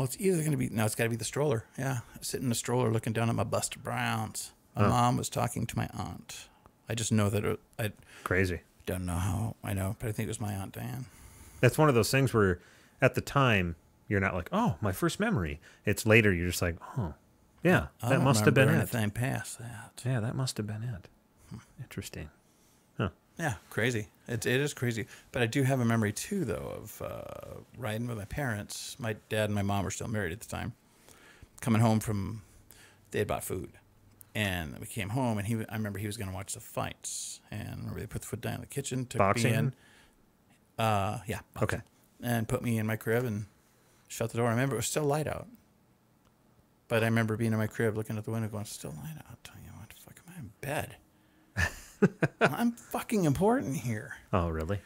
it's either going to be, it's got to be the stroller. Yeah. Sitting in the stroller looking down at my Buster Browns. My mom was talking to my aunt. I just know that Crazy. Don't know how I know, but I think it was my Aunt Diane. That's one of those things where at the time you're not like, oh, my first memory. It's later you're just like, oh, yeah, that must have been it. Anything past that. Yeah, that must have been it. Interesting. Huh. Yeah, crazy. It is crazy. But I do have a memory, too, though, of riding with my parents. My dad and my mom were still married at the time. Coming home from, they had bought food. And we came home, and I remember he was going to watch the fights. And I remember they put the foot down in the kitchen, took boxing? me in. Yeah, boxing. Okay. And put me in my crib and shut the door. I remember it was still light out. But I remember being in my crib, looking at the window, going, "Still light out." Telling you, what the fuck am I in bed? I'm fucking important here. Oh, really?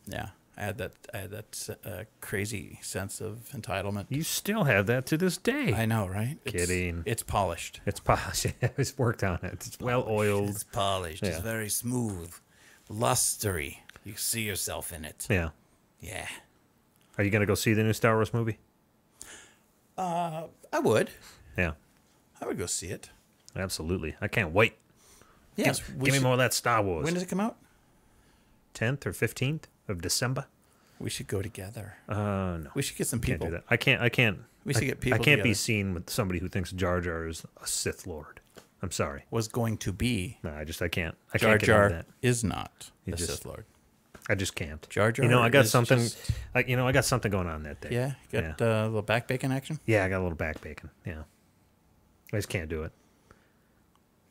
Yeah, I had that crazy sense of entitlement. You still have that to this day. I know, right? Kidding. It's polished. It's polished. It's worked on it. It's well oiled. It's polished. Yeah. It's very smooth, lustery. You see yourself in it. Yeah. Yeah. Are you gonna go see the new Star Wars movie? I would. Yeah. I would go see it. Absolutely. I can't wait. Yes. Give me more of that Star Wars. When does it come out? 10th or 15th of December? We should go together. No. We should get some Can't people. do that. I can't. We should get people I can't be together. seen with somebody who thinks Jar Jar is a Sith Lord. I'm sorry. Was going to be. No, I can't. I Jar can't get into Jar that. is not You the just- Sith Lord. I just can't. Jar Jar. You know, I got is something. just- I got something going on that day. yeah, got a little back bacon action. Yeah, I got a little back bacon. Yeah. I just can't do it.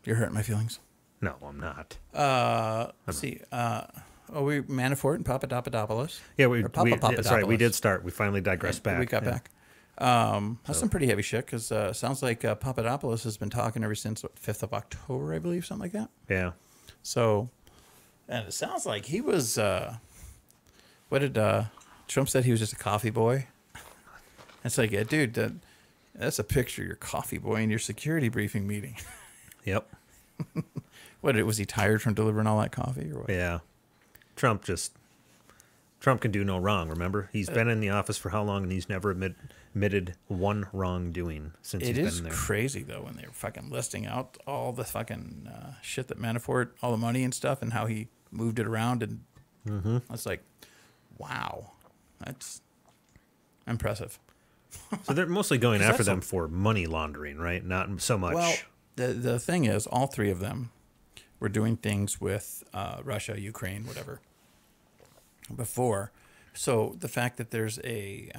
You're hurting my feelings. No, I'm not. Let's see. We Manafort and Papadopoulos. Yeah, Or Papa that's right. We Papadopoulos. did start. We finally digressed back. We got Yeah. back. That's some pretty heavy shit because sounds like Papadopoulos has been talking ever since 5th of October, I believe, something like that. Yeah. So, and it sounds like he was. What did Trump said? He was just a coffee boy. It's like, yeah, dude, that's a picture of your coffee boy in your security briefing meeting. Yep. What was he tired from delivering all that coffee or what? Yeah. Trump can do no wrong, remember? He's been in the office for how long, and he's never admitted one wrongdoing since he's been there. It is crazy, though, when they were fucking listing out all the fucking shit that Manafort, all the money and stuff, and how he moved it around. And it's like, wow, that's impressive. So they're mostly going after that's them for money laundering, right? Not so much. Well, the thing is, all three of them were doing things with Russia, Ukraine, whatever, before. So the fact that there's a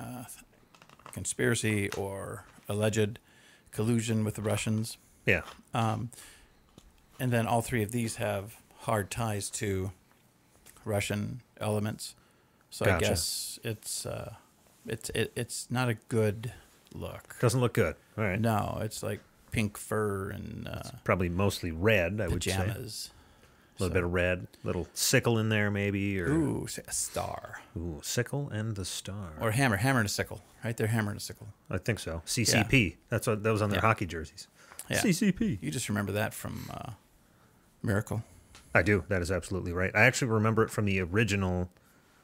conspiracy or alleged collusion with the Russians, yeah. and then all three of these have hard ties to Russian elements. So Gotcha. I guess it's not a good look. Doesn't look good. All right. No, it's like pink fur and Probably mostly red, I would say. pajamas. A little bit of red, little sickle in there maybe, or Ooh, a star. ooh, sickle and the star. Or hammer and a sickle. Right there, hammer and a sickle. I think so. CCP. That was on their Yeah. hockey jerseys. Yeah. CCP. You just remember that from Miracle. I do. That is absolutely right. I actually remember it from the original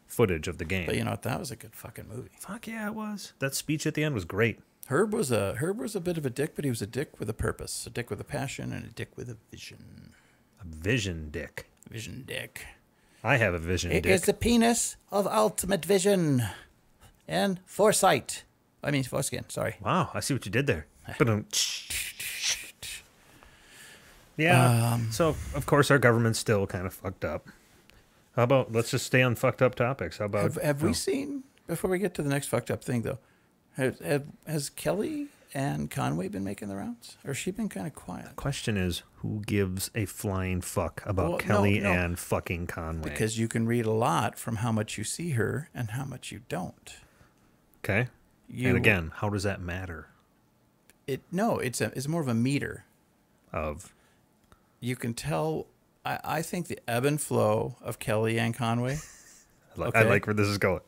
footage of the game. But you know what? That was a good fucking movie. Fuck yeah, it was. That speech at the end was great. Herb was a bit of a dick, but he was a dick with a purpose, a dick with a passion, and a dick with a vision. A vision dick. Vision dick. I have a vision It dick. is the penis of ultimate vision and foresight. I mean foreskin. Sorry. Wow, I see what you did there. Yeah. So of course our government's still kind of fucked up. How about let's just stay on fucked up topics? How about Have we seen Before we get to the next fucked up thing, though, has Kelly and Conway been making the rounds? Or has she been kind of quiet? The question is, who gives a flying fuck about Kelly and fucking Conway? Because you can read a lot from how much you see her and how much you don't. Okay. And again, how does that matter? It's more of a meter. Of? You can tell, I think the ebb and flow of Kelly and Conway... I like where this is going.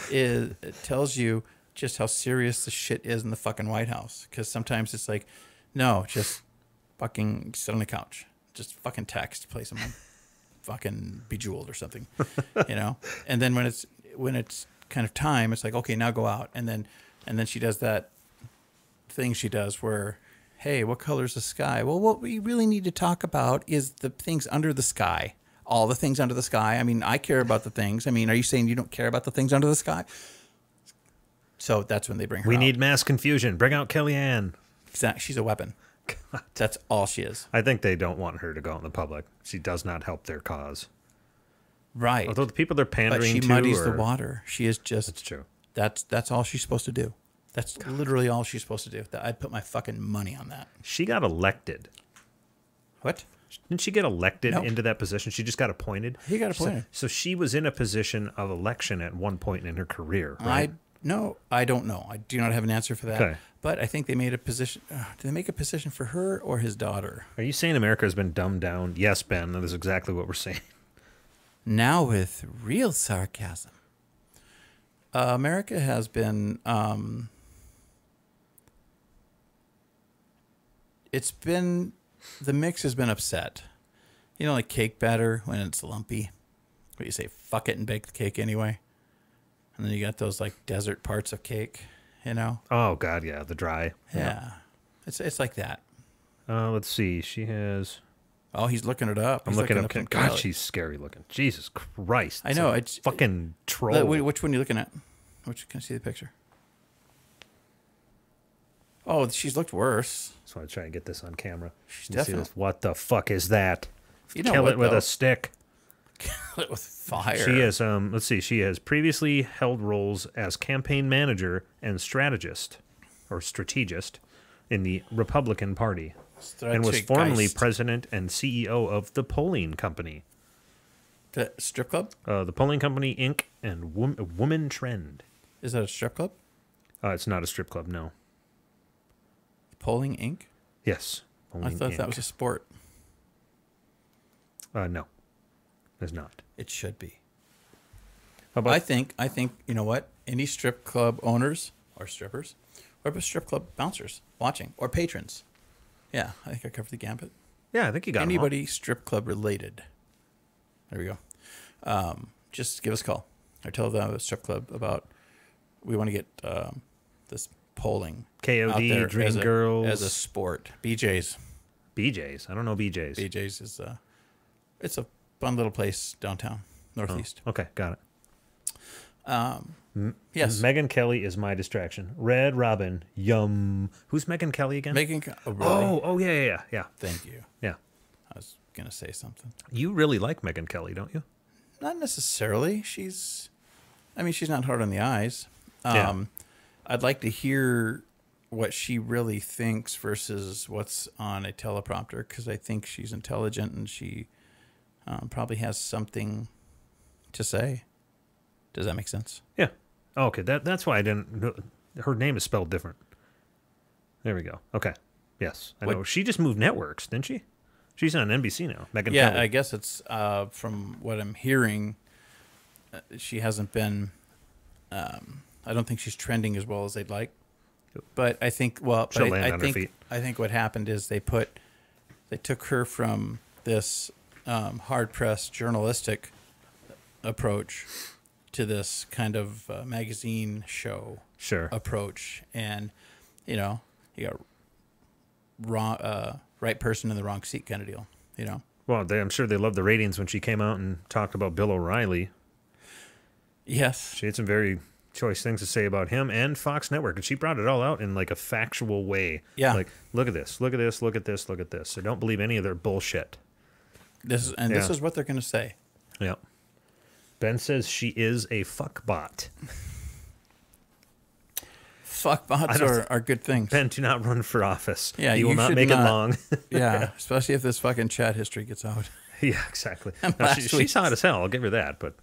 It tells you just how serious the shit is in the fucking White House. Because sometimes it's like, no, just fucking sit on the couch. Just fucking text, play some fucking Bejeweled or something, you know? And then when it's kind of time, it's like, okay, now go out. And then she does that thing she does where, hey, what color's the sky? Well, what we really need to talk about is the things under the sky. All the things under the sky. I mean, I care about the things. I mean, are you saying you don't care about the things under the sky? So that's when they bring her out. We need mass confusion. Bring out Kellyanne. Exactly. She's a weapon. God. That's all she is. I think they don't want her to go out in the public. She does not help their cause. Right. Although the people they're pandering to... But she muddies the water. She is just... That's true. That's all she's supposed to do. That's literally all she's supposed to do. I'd put my fucking money on that. She got elected. What? Didn't she get elected into that position? She just got appointed? He got appointed. So she was in a position of election at one point in her career, right? I don't know. I do not have an answer for that. Okay. But I think they made a position. Did they make a position for her or his daughter? Are you saying America has been dumbed down? Yes, Ben. That is exactly what we're saying. Now with real sarcasm. America has been... the mix has been upset. You know, like cake batter when it's lumpy. What you say, fuck it and bake the cake anyway. And then you got those like desert parts of cake, you know? Oh, God, yeah, the dry. Yeah. It's like that. Let's see. She has... Oh, he's looking it up. I'm looking up. God, she's scary looking. Jesus Christ. I know. It's fucking troll. Which one are you looking at? Which can I see the picture? Oh, she's looked worse. Just want to try and get this on camera. She's definitely. What the fuck is that? You know Kill it with a stick. Kill it with fire. She has, let's see, she has previously held roles as campaign manager and strategist in the Republican Party. And was formerly president and CEO of the polling company. The strip club? The Polling Company, Inc. and Woman Trend. Is that a strip club? It's not a strip club, no. Polling Inc.? Yes. I thought that was a sport. No, it's not. It should be. I think, you know what? Any strip club owners or strippers or strip club bouncers watching or patrons. Yeah, I think I covered the gambit. Yeah, I think you got anybody strip club related. There we go. Just give us a call or tell the strip club about we want to get this polling KOD, Dream Girls as a sport. BJ's. I don't know BJ's. BJ's is it's a fun little place downtown, northeast. Oh, okay, got it. Yes. Megyn Kelly is my distraction. Red Robin, yum. Who's Megyn Kelly again? Really? Yeah. Thank you. Yeah. I was going to say something. You really like Megyn Kelly, don't you? Not necessarily. She's not hard on the eyes. I'd like to hear what she really thinks versus what's on a teleprompter because I think she's intelligent and she probably has something to say. Does that make sense? Yeah. Oh, okay. That's why I didn't. Her name is spelled different. There we go. Okay. Yes. I know. She just moved networks, didn't she? She's on NBC now. Megyn Kelly. I guess it's from what I'm hearing, she hasn't been. I don't think she's trending as well as they'd like. But I think I think what happened is they took her from this hard pressed journalistic approach to this kind of magazine show approach, and you got right person in the wrong seat kind of deal. Well, I'm sure they loved the ratings when she came out and talked about Bill O'Reilly. Yes, she had some very choice things to say about him and Fox Network, and she brought it all out in like a factual way. Yeah, like look at this, look at this, look at this, look at this. So don't believe any of their bullshit. This is what they're going to say. Yeah. Ben says she is a fuckbot. Fuck bots are good things. Ben, do not run for office. Yeah, you will not make it long. Yeah, especially if this fucking chat history gets out. Yeah, exactly. No, she's hot as hell. I'll give her that. But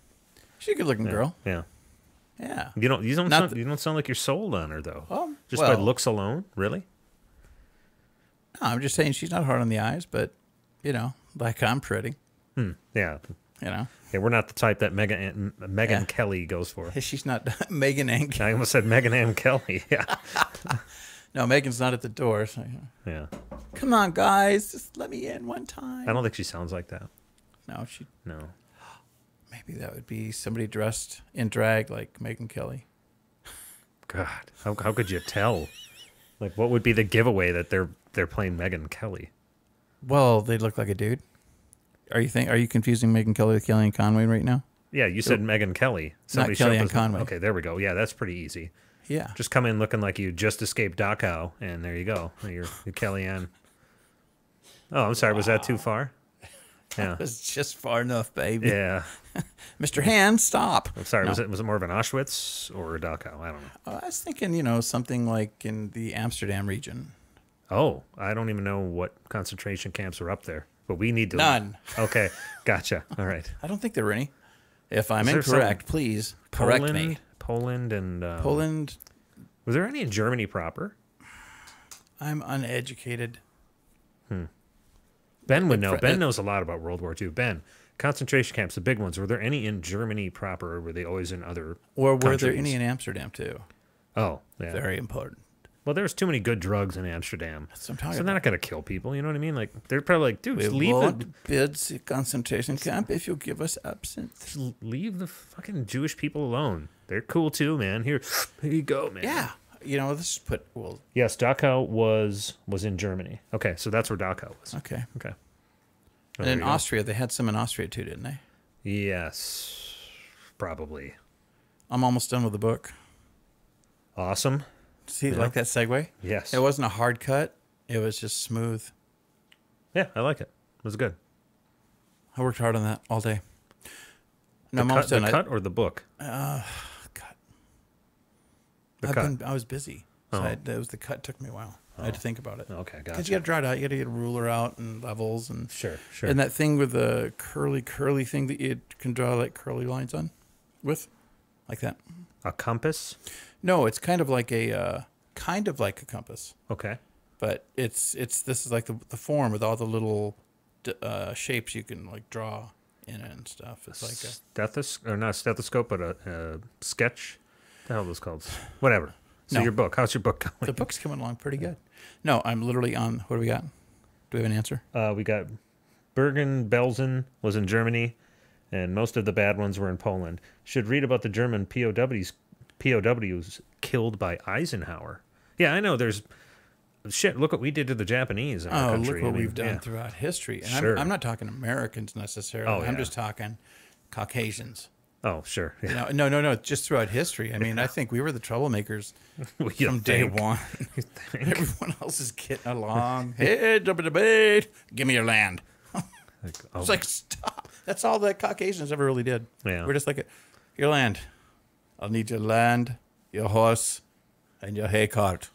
she's a good-looking girl. Yeah. Yeah. You don't sound like you're sold on her though. By looks alone, really? No, I'm just saying she's not hard on the eyes, but like I'm pretty. Yeah. Yeah, we're not the type that Megyn Kelly goes for. She's not Megan and Kelly. I almost said Megyn and Kelly. Yeah. No, Megan's not at the door. So, yeah. Come on, guys, just let me in one time. I don't think she sounds like that. No. Maybe that would be somebody dressed in drag like Megan Kelly. God, how could you tell? Like, what would be the giveaway that they're playing Megyn Kelly? Well, they look like a dude. Are you confusing Megan Kelly with Kellyanne Conway right now? Yeah, you said Megyn Kelly. Not Kellyanne Conway. Okay, there we go. Yeah, that's pretty easy. Yeah. Just come in looking like you just escaped Dachau, and there you go. You're Kellyanne. Oh, I'm sorry. Wow. Was that too far? Yeah. That was just far enough, baby. Yeah. Mr. Hand, stop. I'm sorry. No. Was it more of an Auschwitz or a Dachau? I don't know. I was thinking, something like in the Amsterdam region. Oh, I don't even know what concentration camps are up there. But we need to... None. Okay, gotcha. All right. I don't think there were any. If I'm incorrect, please correct me. Poland and... Poland... Was there any in Germany proper? I'm uneducated. Ben would know. Ben knows a lot about World War II. Ben, concentration camps, the big ones, were there any in Germany proper, or were they always in other Or were countries? there any in Amsterdam, too? Oh, yeah. Very important. Well, there's too many good drugs in Amsterdam. That's what I'm talking so they're not going to kill people. You know what I mean? Like, they're probably like, dude, just leave the concentration camp if you give us absinthe. Just leave the fucking Jewish people alone. They're cool too, man. Here you go, man. Yeah. Let's put... Well, yes, Dachau was in Germany. Okay, so that's where Dachau was. Okay. Oh, and in Austria, they had some in Austria too, didn't they? Yes, probably. I'm almost done with the book. Awesome. See, like that segue? Yes. It wasn't a hard cut. It was just smooth. Yeah, I like it. It was good. I worked hard on that all day. No, the cut or the book? Cut. I was busy. So that was the cut. Took me a while. I had to think about it. Okay, gotcha. Because you got to draw it out. You got to get a ruler out and levels and sure. And that thing with the curly thing that you can draw like curly lines on, with, like that. A compass? No, it's kind of like a compass. Okay. But this is like the form with all the little shapes you can like draw in it and stuff. It's like a stethoscope, or not a stethoscope, but a sketch. What the hell are those called? Whatever. So your book, how's your book going? The book's coming along pretty good. No, I'm literally on. What do we got? Do we have an answer? We got Bergen-Belsen was in Germany, and most of the bad ones were in Poland. Should read about the German POWs killed by Eisenhower. Yeah, I know. There's shit. Look what we did to the Japanese in our country. Look what we've done throughout history. And sure. I'm not talking Americans necessarily. I'm just talking Caucasians. Oh, sure. Yeah. No. Just throughout history. I mean, I think we were the troublemakers from day one. Everyone else is getting along. Hey, jump in the bait. Give me your land. It's like, stop. That's all that Caucasians ever really did. Yeah. We're just like, your land. I'll need your land, your horse, and your hay cart.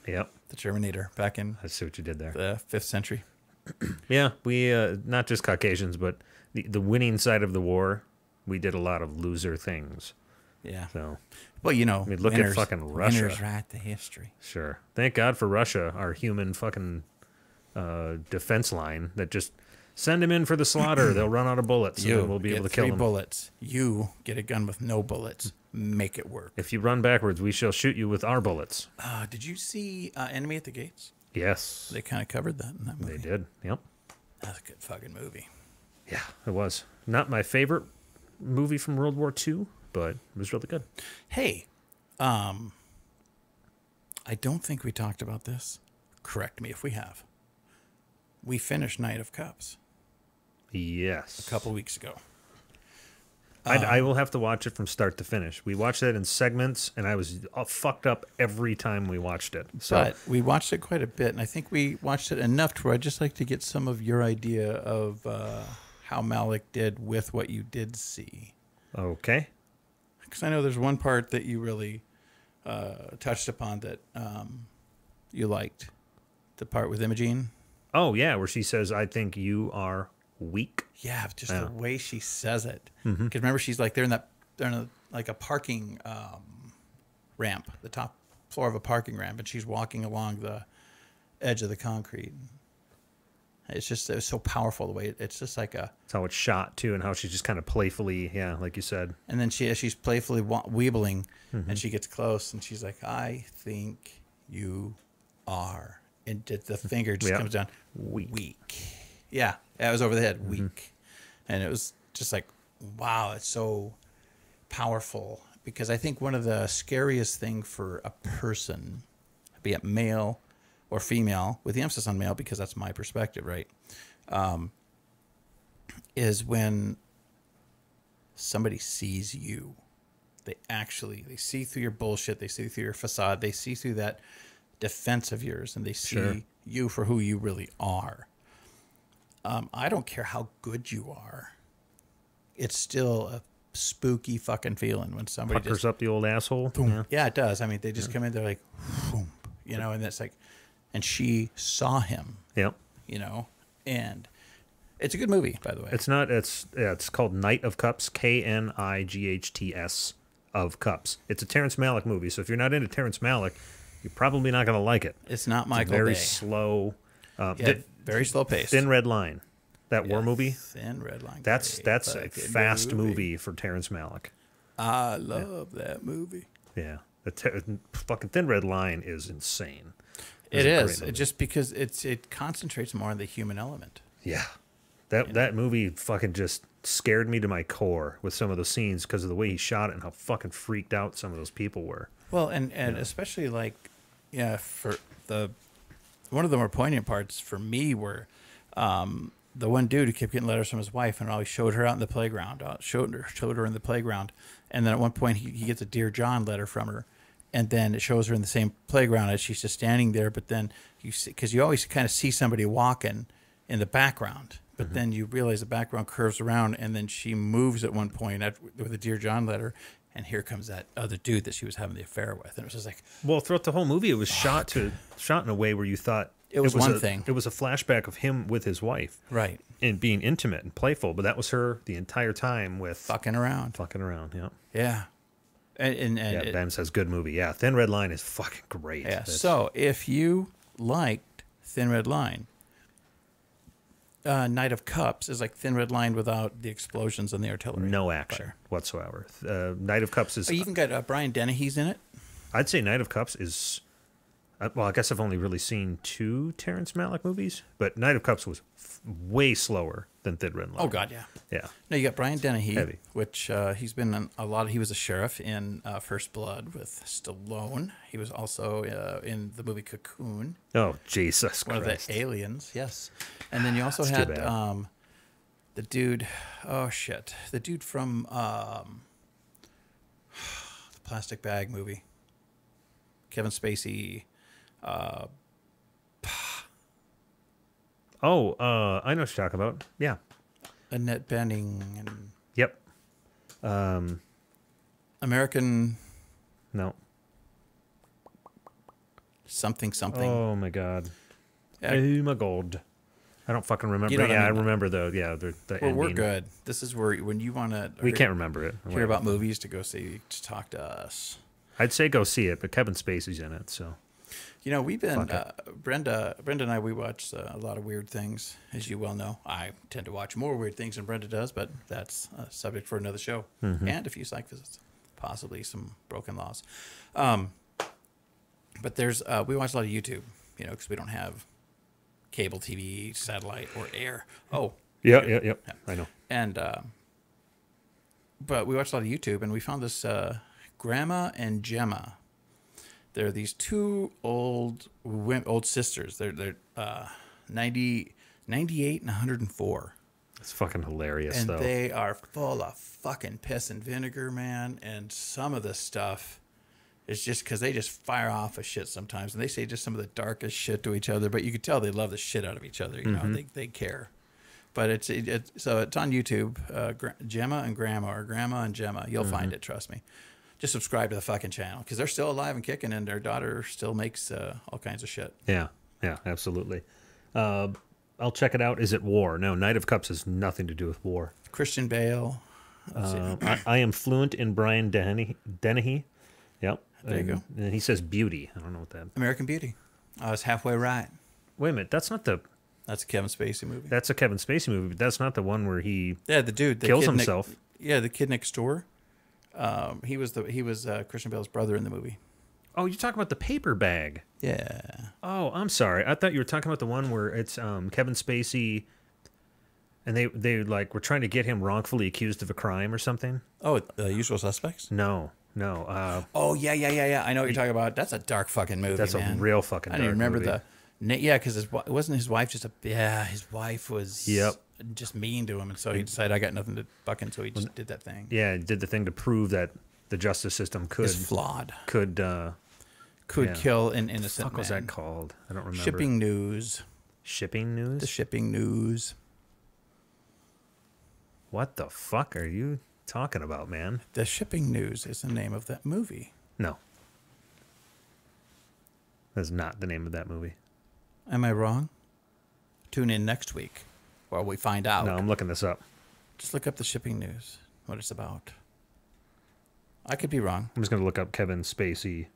Yep. The Terminator back in... I see what you did there. The 5th century. Yeah, we, not just Caucasians, but the winning side of the war, we did a lot of loser things. Yeah. So, well, look at fucking Russia. Winners write the history. Sure. Thank God for Russia, our human fucking defense line that just send them in for the slaughter. They'll run out of bullets, and then we'll be able to kill them. 3 bullets. You get a gun with no bullets. Make it work. If you run backwards, we shall shoot you with our bullets. Did you see Enemy at the Gates? Yes. They kind of covered that in that movie. They did. Yep. That's a good fucking movie. Yeah, it was. Not my favorite movie from World War II, but it was really good. Hey, I don't think we talked about this. Correct me if we have. We finished Knight of Cups. Yes. A couple weeks ago. I will have to watch it from start to finish. We watched it in segments, and I was fucked up every time we watched it. So. But we watched it quite a bit, and I think we watched it enough to where I'd just like to get some of your idea of how Malik did with what you did see. Okay. Because I know there's one part that you really touched upon that you liked? The part with Imogene? Oh, yeah, where she says, I think you are weak. Yeah, just the way she says it. Because remember, she's like, they're in like a parking ramp, the top floor of a parking ramp, and she's walking along the edge of the concrete. It's so powerful the way it's just like a. It's how it's shot too, and how she's just kind of playfully, like you said. And then she's playfully weebling, and she gets close, and she's like, "I think you are," and the finger just comes down. Weak. Yeah, it was over the head. Weak, and it was just like, wow, it's so powerful. Because I think one of the scariest thing for a person, be it male or female, with the emphasis on male because that's my perspective, right? Is when somebody sees you. They see through your bullshit. They see through your facade. They see through that defense of yours, and they see you for who you really are. I don't care how good you are. It's still a spooky fucking feeling when somebody puckers just up the old asshole. Boom. Yeah, it does. I mean, they just come in, they're like, boom, and it's like, and she saw him. Yep. And it's a good movie, by the way. It's called Knight of Cups, Knights of Cups. It's a Terrence Malick movie, so if you're not into Terrence Malick, you're probably not going to like it. It's not Michael Bay. Very Bay. slow. Very slow pace. Thin Red Line. That war movie. Thin Red Line. That's a fast movie for Terrence Malick. I love that movie. Yeah. Fucking Thin Red Line is insane. It is. Just because it concentrates more on the human element. Yeah. That movie fucking just scared me to my core with some of the scenes because of the way he shot it and how fucking freaked out some of those people were. Well, and especially for one of the more poignant parts for me were the one dude who kept getting letters from his wife and always showed her out in the playground, showed her in the playground. And then at one point he gets a Dear John letter from her. And then it shows her in the same playground as she's just standing there. But then because you always kind of see somebody walking in the background, but then you realize the background curves around, and then she moves at one point with a Dear John letter, and here comes that other dude that she was having the affair with, and it was just like, well, throughout the whole movie, it was shot in a way where you thought it was one thing. It was a flashback of him with his wife, right, and being intimate and playful, but that was her the entire time with fucking around, yeah. And Ben says good movie. Yeah, Thin Red Line is fucking great. Yeah. So if you liked Thin Red Line, Knight of Cups is like Thin Red Line without the explosions and the artillery. No action whatsoever. Knight of Cups is. You even got Brian Dennehy's in it. I'd say Knight of Cups is. Well, I guess I've only really seen 2 Terrence Malick movies, but Knight of Cups was way slower than Thin Red Line. Oh God, yeah. Yeah. No, you got Brian Dennehy, which he's been in a lot. He was a sheriff in First Blood with Stallone. He was also in the movie Cocoon. Oh Jesus Christ! One of the aliens, yes. And then you also had the dude. Oh shit, the dude from the Plastic Bag movie. Kevin Spacey. I know what you're talking about. Yeah. Annette Bening and yep. American. No. Something. Oh my god. Oh my god. I don't fucking remember. I remember the ending. We're good. This is where when you want to. We can't remember it. Hear about movies to go see. To talk to us. I'd say go see it, but Kevin Spacey's in it, so. We've been Brenda and I. We watch a lot of weird things, as you well know. I tend to watch more weird things than Brenda does, but that's a subject for another show. And a few psych visits, possibly some broken laws. But there's we watch a lot of YouTube, because we don't have cable TV, satellite, or air. Oh, yeah. I know. And but we watch a lot of YouTube, and we found this Grandma and Gemma. They're these 2 old sisters. They're 98 and 104. It's fucking hilarious, and though. And they are full of fucking piss and vinegar, man. And some of the stuff is just because they just fire off of shit sometimes. And they say just some of the darkest shit to each other. But you could tell they love the shit out of each other. You know, they care. But it's on YouTube. Gemma and Grandma, or Grandma and Gemma. You'll find it, trust me. just subscribe to the fucking channel because they're still alive and kicking, and their daughter still makes all kinds of shit. Yeah, absolutely. I'll check it out. Is it war? No, Knight of Cups has nothing to do with war. Christian Bale. I am fluent in Brian Dennehy. Yep. There you go. And he says beauty. I don't know what that. American Beauty. I was halfway right. Wait a minute. That's not the. That's a Kevin Spacey movie. That's a Kevin Spacey movie, but that's not the one where he. Yeah, the dude kills himself. The kid next door. He was Christian Bale's brother in the movie. Oh, you're talking about the paper bag. Yeah. Oh, I'm sorry. I thought you were talking about the one where it's Kevin Spacey, and they like were trying to get him wrongfully accused of a crime or something. Oh, Usual Suspects? No. Oh yeah. I know what you're talking about. That's a dark fucking movie. That's man. a real fucking. I don't even remember movie. because wasn't his wife just his wife was just mean to him, and so he decided I got nothing to fucking, so he just did that thing. Yeah, he did the thing to prove that the justice system is flawed. Could kill an innocent man. What was that called? I don't remember. Shipping News. Shipping News? The Shipping News. What the fuck are you talking about, man? The Shipping News is the name of that movie. No. That's not the name of that movie. Am I wrong? Tune in next week while we find out. No, I'm looking this up. Just look up The Shipping News, what it's about. I could be wrong. I'm just going to look up Kevin Spacey.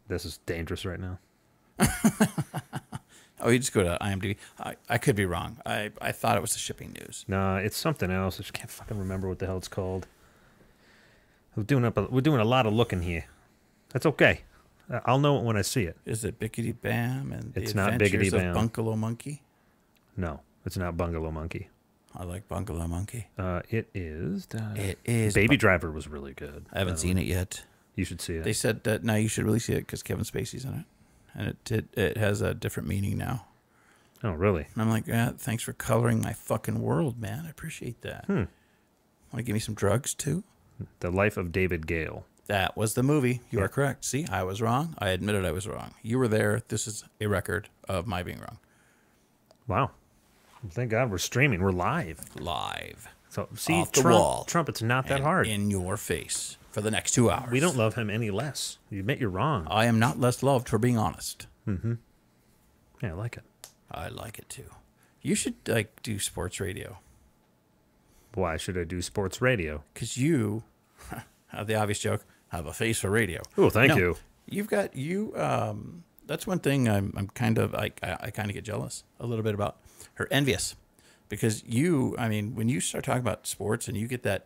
This is dangerous right now. Oh, you just go to IMDb. I could be wrong. I thought it was The Shipping News. No, it's something else. I just can't fucking remember what the hell it's called. We're doing a lot of looking here. That's okay. I'll know it when I see it. Is it Biggity Bam and it's the not Adventures Biggity Bam. of Bungalow Monkey? No, it's not Bungalow Monkey. I like Bungalow Monkey. It is. It is. Baby Driver was really good. I haven't seen it yet. You should see it. They said that now you should really see it because Kevin Spacey's in it, and it has a different meaning now. Oh, really? And I'm like, yeah, thanks for coloring my fucking world, man. I appreciate that. Want to give me some drugs too? The Life of David Gale. That was the movie. You are correct. See, I was wrong. I admitted I was wrong. You were there. This is a record of my being wrong. Wow. Thank God we're streaming. We're live. So see, off the wall. Trump, it's not that hard. In your face for the next 2 hours. We don't love him any less. You admit you're wrong. I am not less loved for being honest. Mm-hmm. Yeah, I like it. I like it too. You should do sports radio. Why should I do sports radio? Because you, the obvious joke, have a face for radio. Oh, thank you. You've got that's one thing I'm kind of I kind of get jealous a little bit about, or envious, because when you start talking about sports and you got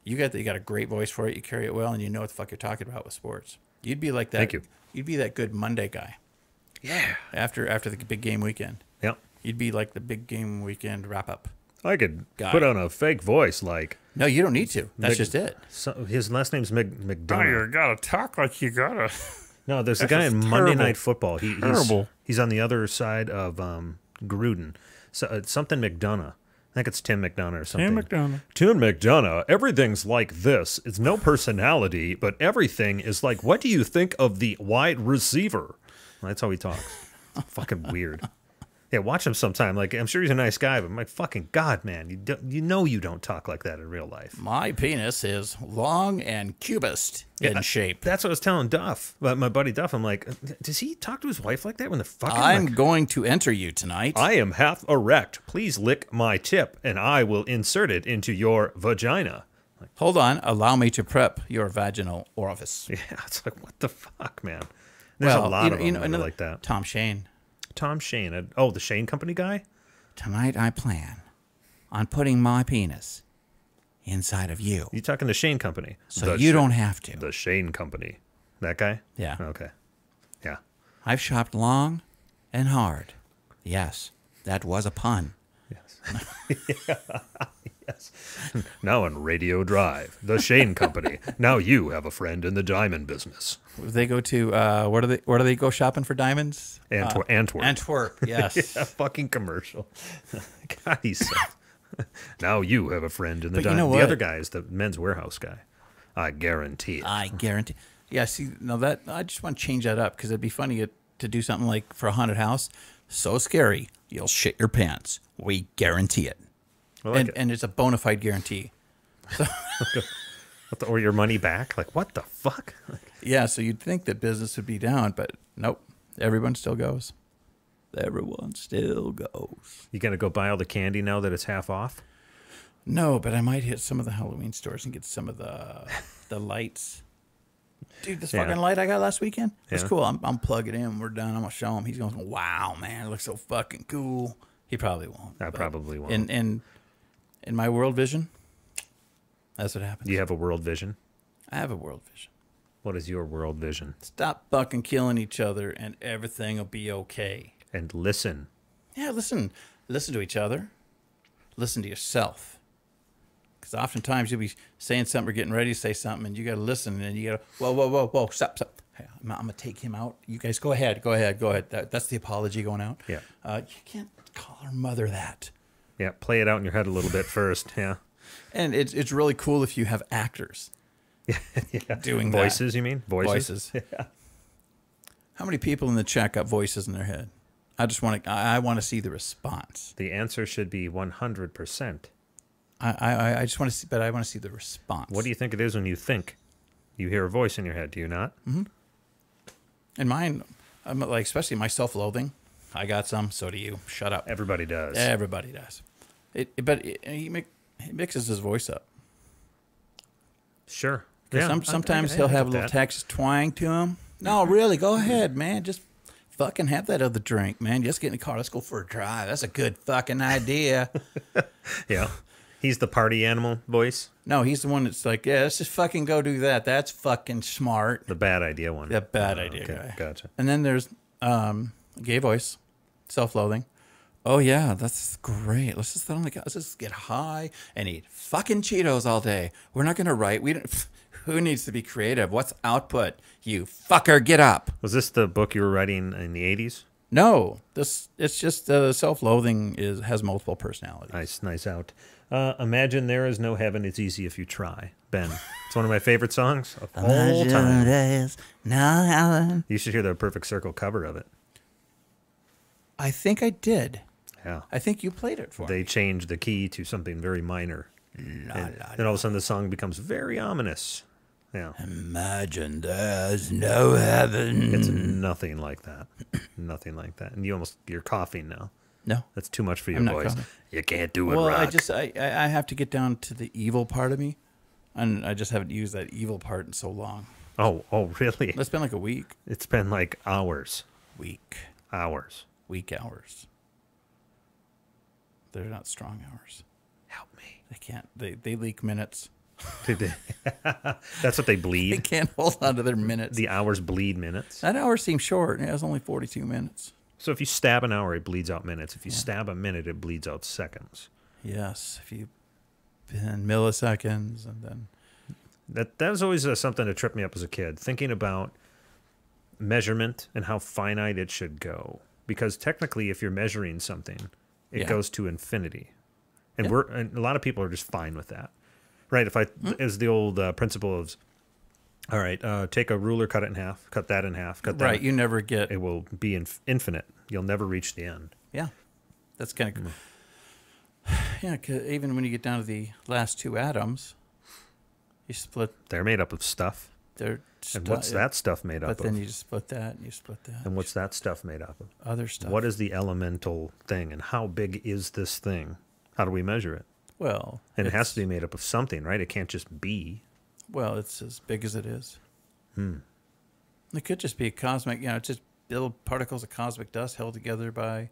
a great voice for it, you carry it well, and you know what the fuck you're talking about with sports. You'd be like that. Thank you. You'd be that good Monday guy. Yeah. After the big game weekend. Yep. You'd be like the big game weekend wrap up. I could put on a fake voice like. No, you don't need to. That's just it. So his last name's McDonough. Oh, you gotta talk like you gotta. No, there's a guy in Monday Night Football. He's on the other side of Gruden. So it's something McDonough. I think it's Tim McDonough or something. Tim McDonough. Everything's like this. It's no personality, but everything is like, what do you think of the wide receiver? Well, that's how he talks. Fucking weird. Yeah, watch him sometime. Like, I'm sure he's a nice guy, but my fucking God, man, you don't talk like that in real life. My penis is long and cubist in shape. That's what I was telling Duff, my buddy Duff. I'm like, does he talk to his wife like that when the fuck? I'm going to enter you tonight. I am half erect. Please lick my tip, and I will insert it into your vagina. Like, hold on, allow me to prep your vaginal orifice. Yeah, it's like, what the fuck, man? There's a lot of them that are like that. Tom Shane, the Shane Company guy? Tonight I plan on putting my penis inside of you. You talking to Shane Company? So you don't have to. The Shane Company. That guy? Yeah. Okay. Yeah. I've shopped long and hard. Yes, that was a pun. Yes. Yes. Now on Radio Drive, the Shane Company. Now you have a friend in the diamond business. They go to where do they go shopping for diamonds? Antwerp. Antwerp. Yes. Yeah, fucking commercial. God, he's so. Now you have a friend in the diamond. You know what? The other guy is the Men's Warehouse guy. I guarantee it. I guarantee. Yeah. See, now that I just want to change that up because it'd be funny to do something like for a haunted house. So scary, you'll shit your pants. We guarantee it. And it's a bona fide guarantee. So Or your money back? Like, what the fuck? Yeah, so you'd think that business would be down, but nope. Everyone still goes. Everyone still goes. You got to go buy all the candy now that it's half off? No, but I might hit some of the Halloween stores and get some of the lights. Dude, this fucking light I got last weekend, it's cool. I'm plugging it in. We're done. I'm going to show him. He's going, wow, man, it looks so fucking cool. He probably won't. I probably won't. In my world vision, that's what happens. You have a world vision? I have a world vision. What is your world vision? Stop fucking killing each other and everything will be okay. And listen. Yeah, listen. Listen to each other. Listen to yourself. Because oftentimes you'll be saying something or getting ready to say something, and you got to listen, and you got to, whoa, stop. Hey, I'm going to take him out. You guys go ahead. That's the apology going out. Yeah. You can't call her mother that. Yeah, play it out in your head a little bit first. Yeah. And it's really cool if you have actors doing voices, that. You mean? Voices. Yeah. How many people in the chat got voices in their head? I want to see the response. The answer should be 100%. I just want to see, but I want to see the response. What do you think it is when you think? You hear a voice in your head, do you not? Mm-hmm. And mine, I'm like, especially my self-loathing. I got some, so do you. Shut up. Everybody does. Everybody does. But he mixes his voice up. Sure. Sometimes he'll have a little Texas twang to him. No, really, go ahead, man. Just fucking have that other drink, man. Just get in the car. Let's go for a drive. That's a good fucking idea. Yeah. He's the party animal voice? No, he's the one that's like, yeah, let's just fucking go do that. That's fucking smart. The bad idea one. The bad idea guy. Gotcha. And then there's gay voice, self-loathing. Oh, yeah, that's great. Let's just get high and eat fucking Cheetos all day. We're not going to write. Who needs to be creative? What's output? You fucker, get up. Was this the book you were writing in the 80s? No, it's just self-loathing has multiple personalities. Nice out. Imagine There Is No Heaven. It's easy if you try. Ben, it's one of my favorite songs of all time. There is no heaven. You should hear the Perfect Circle cover of it. I think I did. Yeah. I think you played it for me. They changed the key to something very minor. Then all of a sudden the song becomes very ominous. Yeah. Imagine there's no heaven. It's nothing like that. Nothing like that. And you're coughing now. No. That's too much for your voice. You can't do it, Well, Rock. I have to get down to the evil part of me. And I just haven't used that evil part in so long. Oh, really? It's been like a week. It's been like hours. Hours. Weak hours. They're not strong hours. Help me. They can't. They leak minutes. That's what they bleed. They can't hold on to their minutes. The hours bleed minutes. That hour seems short. It was only 42 minutes. So if you stab an hour, it bleeds out minutes. If you stab a minute, it bleeds out seconds. Yes. If you in milliseconds and then. That was always something that tripped me up as a kid, thinking about measurement and how finite it should go. Because technically, if you're measuring something, it goes to infinity. And and a lot of people are just fine with that. Right? As the old principle of, all right, take a ruler, cut it in half, cut that in half, cut that. Right, you never get. It will be infinite. You'll never reach the end. Yeah, that's kind of cool. Yeah, 'cause even when you get down to the last two atoms, you split. They're made up of stuff. And what's that stuff made up of? But then you just split that and you split that. And what's that stuff made up of? Other stuff. What is the elemental thing and how big is this thing? How do we measure it? Well, and it has to be made up of something, right? It can't just be. Well, it's as big as it is. It could just be a cosmic, it's just little particles of cosmic dust held together by.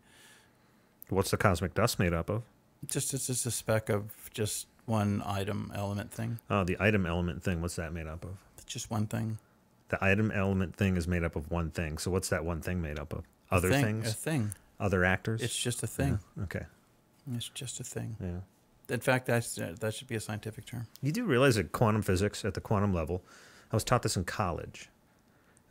What's the cosmic dust made up of? It's just a speck of just one item element thing. Oh, the item element thing. What's that made up of? It's just one thing. The item element thing is made up of one thing. So what's that one thing made up of? Other things? A thing. Other actors? It's just a thing. Yeah. Okay. It's just a thing. Yeah. In fact, that should be a scientific term. You do realize that quantum physics at the quantum level, I was taught this in college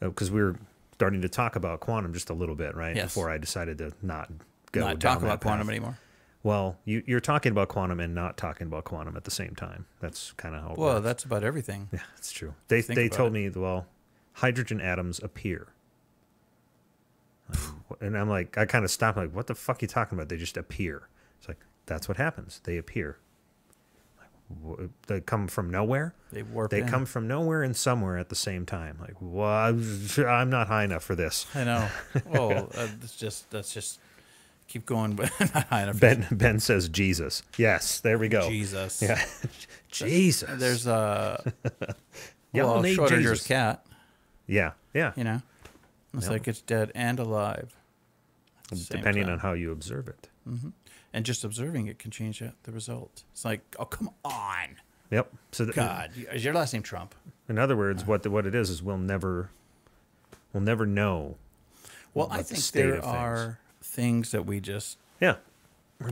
because we were starting to talk about quantum just a little bit, right? Yes. Before I decided to not talk about quantum anymore. Well, you're talking about quantum and not talking about quantum at the same time. That's kind of how it works. Well, that's about everything. Yeah, that's true. They told me, well, hydrogen atoms appear. And I'm like, I kind of stopped. I'm like, what the fuck are you talking about? They just appear. It's like, that's what happens. They appear. They come from nowhere. They come from nowhere and somewhere at the same time. Like, well, I'm not high enough for this. I know. Well, that's just keep going. But not high enough. Ben says Jesus. Yes, there we go. Jesus. Yeah, Jesus. There's Y'all need Schrodinger's Jesus. cat. Yeah. You know, it's like it's dead and alive. Depending on how you observe it. Mm-hmm. And just observing it can change the result. It's like, oh, come on. Yep. So God, is your last name Trump? In other words, what it is we'll never know. Well, I think there are things that we just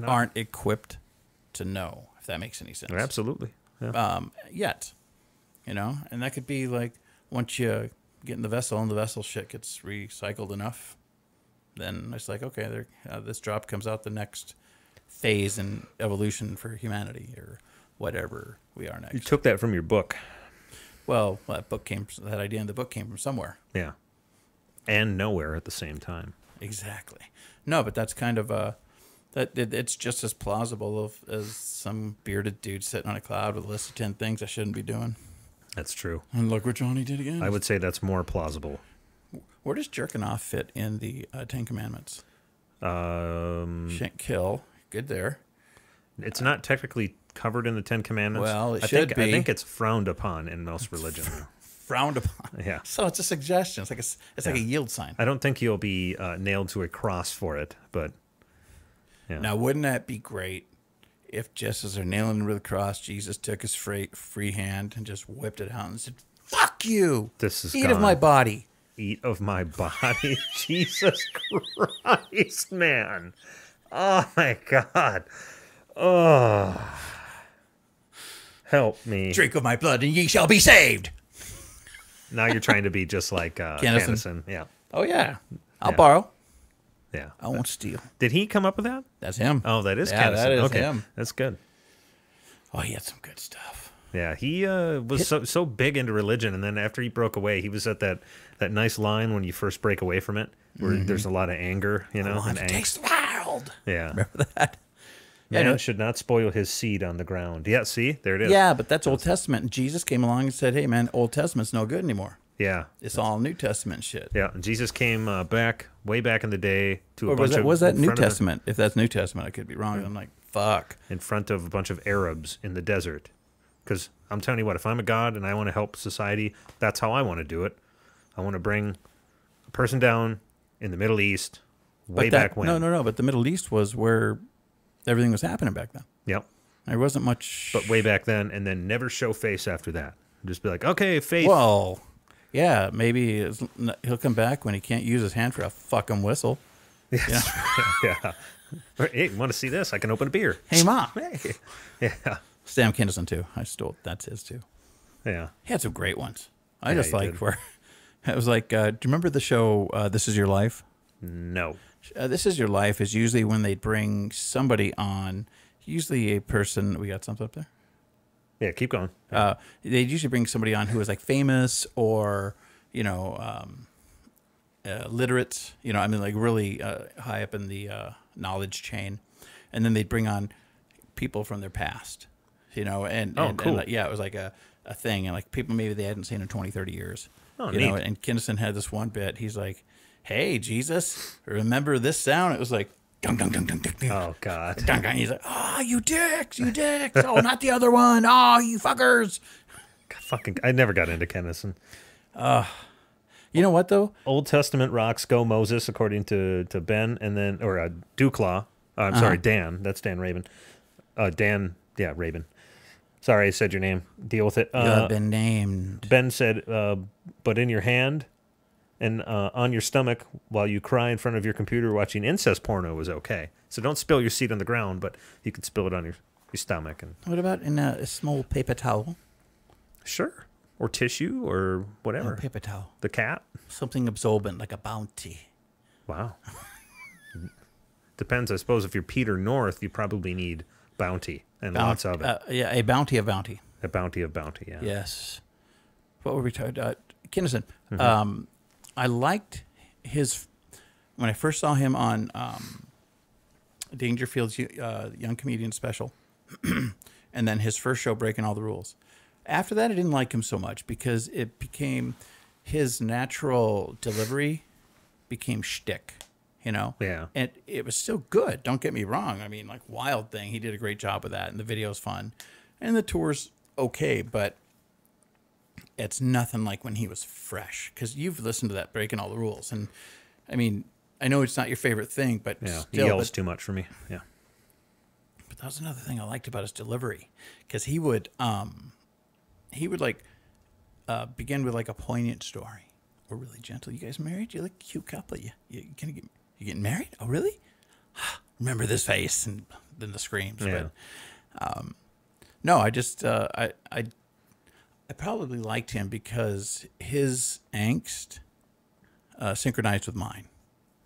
aren't equipped to know, if that makes any sense. Absolutely. Yeah. Yet, you know, and that could be like once you get in the vessel and the vessel shit gets recycled enough, then it's like, okay, this drop comes out the next phase in evolution for humanity or whatever we are next. You took that from your book. Well, that idea in the book came from somewhere. Yeah. And nowhere at the same time. Exactly. No, but that's kind of it's just as plausible as some bearded dude sitting on a cloud with a list of 10 things I shouldn't be doing. That's true. And look what Johnny did again. I would say that's more plausible. Where does jerking off fit in the 10 Commandments? Shan't kill. Good there. It's not technically covered in the 10 Commandments. Well, it should be. I think it's frowned upon in most religion. Frowned upon. Yeah. So it's a suggestion. It's like a yield sign. I don't think you'll be nailed to a cross for it, but yeah. Now, wouldn't that be great if just as they're nailing him to the cross, Jesus took his free hand and just whipped it out and said, "Fuck you! Eat of my body." Eat of my body. Jesus Christ, man. Oh, my God. Oh. Help me. Drink of my blood and ye shall be saved. Now you're trying to be just like Kennison. Yeah. Oh, yeah. I'll borrow. Yeah. I won't steal. Did he come up with that? That's him. Oh, that is yeah, Kennison. that is okay. him. That's good. Oh, he had some good stuff. Yeah, he was so big into religion, and then after he broke away, he was at that nice line when you first break away from it, where there's a lot of anger, you know, and angst. Taste the world. Yeah. Remember that? Man should not spoil his seed on the ground. Yeah, see? There it is. Yeah, but that's Old Testament. And Jesus came along and said, hey, man, Old Testament's no good anymore. Yeah. It's all New Testament shit. Yeah, and Jesus came way back in the day to a bunch of... Was that New Testament? If that's New Testament, I could be wrong. I'm like, fuck. In front of a bunch of Arabs in the desert. Because I'm telling you what, if I'm a god and I want to help society, that's how I want to do it. I want to bring a person down in the Middle East back when. No. But the Middle East was where everything was happening back then. Yep. There wasn't much. But way back then, and then never show face after that. Just be like, okay, faith. Well, yeah, maybe he'll come back when he can't use his hand for a fucking whistle. Yes. Yeah. Hey, want to see this? I can open a beer. Hey, Ma. Hey. Yeah. Sam Kinison, too. That's his, too. Yeah. He had some great ones. I just liked where it was like, do you remember the show This Is Your Life? No. This Is Your Life is usually when they bring somebody on, usually a person. We got something up there? Yeah, keep going. They'd usually bring somebody on who was like famous or, you know, literate, you know, I mean, like really high up in the knowledge chain. And then they'd bring on people from their past, you know, cool. And, yeah, it was like a thing. And like people maybe they hadn't seen in 20, 30 years. Oh, you neat. know, and Kinison had this one bit. He's like, hey, Jesus, remember this sound? It was like, dun, dun, dun, dun, dun, dun. Oh, God. Dun, dun. He's like, oh, you dicks. Oh, not the other one. Oh, you fuckers. God, I never got into Kennison. You know what, though? Old Testament rocks go Moses, according to Ben, and then, or Duclaw. I'm sorry, Dan. That's Dan Raven. Dan, yeah, Raven. Sorry, I said your name. Deal with it. You have been named. Ben said, but in your hand and on your stomach while you cry in front of your computer watching incest porno is okay. So don't spill your seed on the ground, but you could spill it on your stomach. And what about in a small paper towel? Sure. Or tissue or whatever. A paper towel. The cat. Something absorbent like a Bounty. Wow. Depends, I suppose. If you're Peter North, you probably need Bounty and lots of it. Yeah, a Bounty of Bounty. A Bounty of Bounty, yeah. Yes. What were we talking about? Kinison. Mm-hmm. I liked his, when I first saw him on Dangerfield's Young Comedian Special, and then his first show, Breaking All the Rules. After that, I didn't like him so much because it became his natural delivery became shtick, Yeah. And it was still good. Don't get me wrong. I mean, like Wild Thing, he did a great job with that, and the video's fun, and the tour's okay, but it's nothing like when he was fresh. Because you've listened to that Breaking All the Rules, and I mean, I know it's not your favorite thing, but Yeah, still, he yells too much for me. Yeah. But that was another thing I liked about his delivery, because he would like begin with like a poignant story. We're really gentle. You guys married? You're like a cute couple. You getting married? Oh, really? Remember this face, and then the screams. Yeah. But no, I just I probably liked him because his angst synchronized with mine.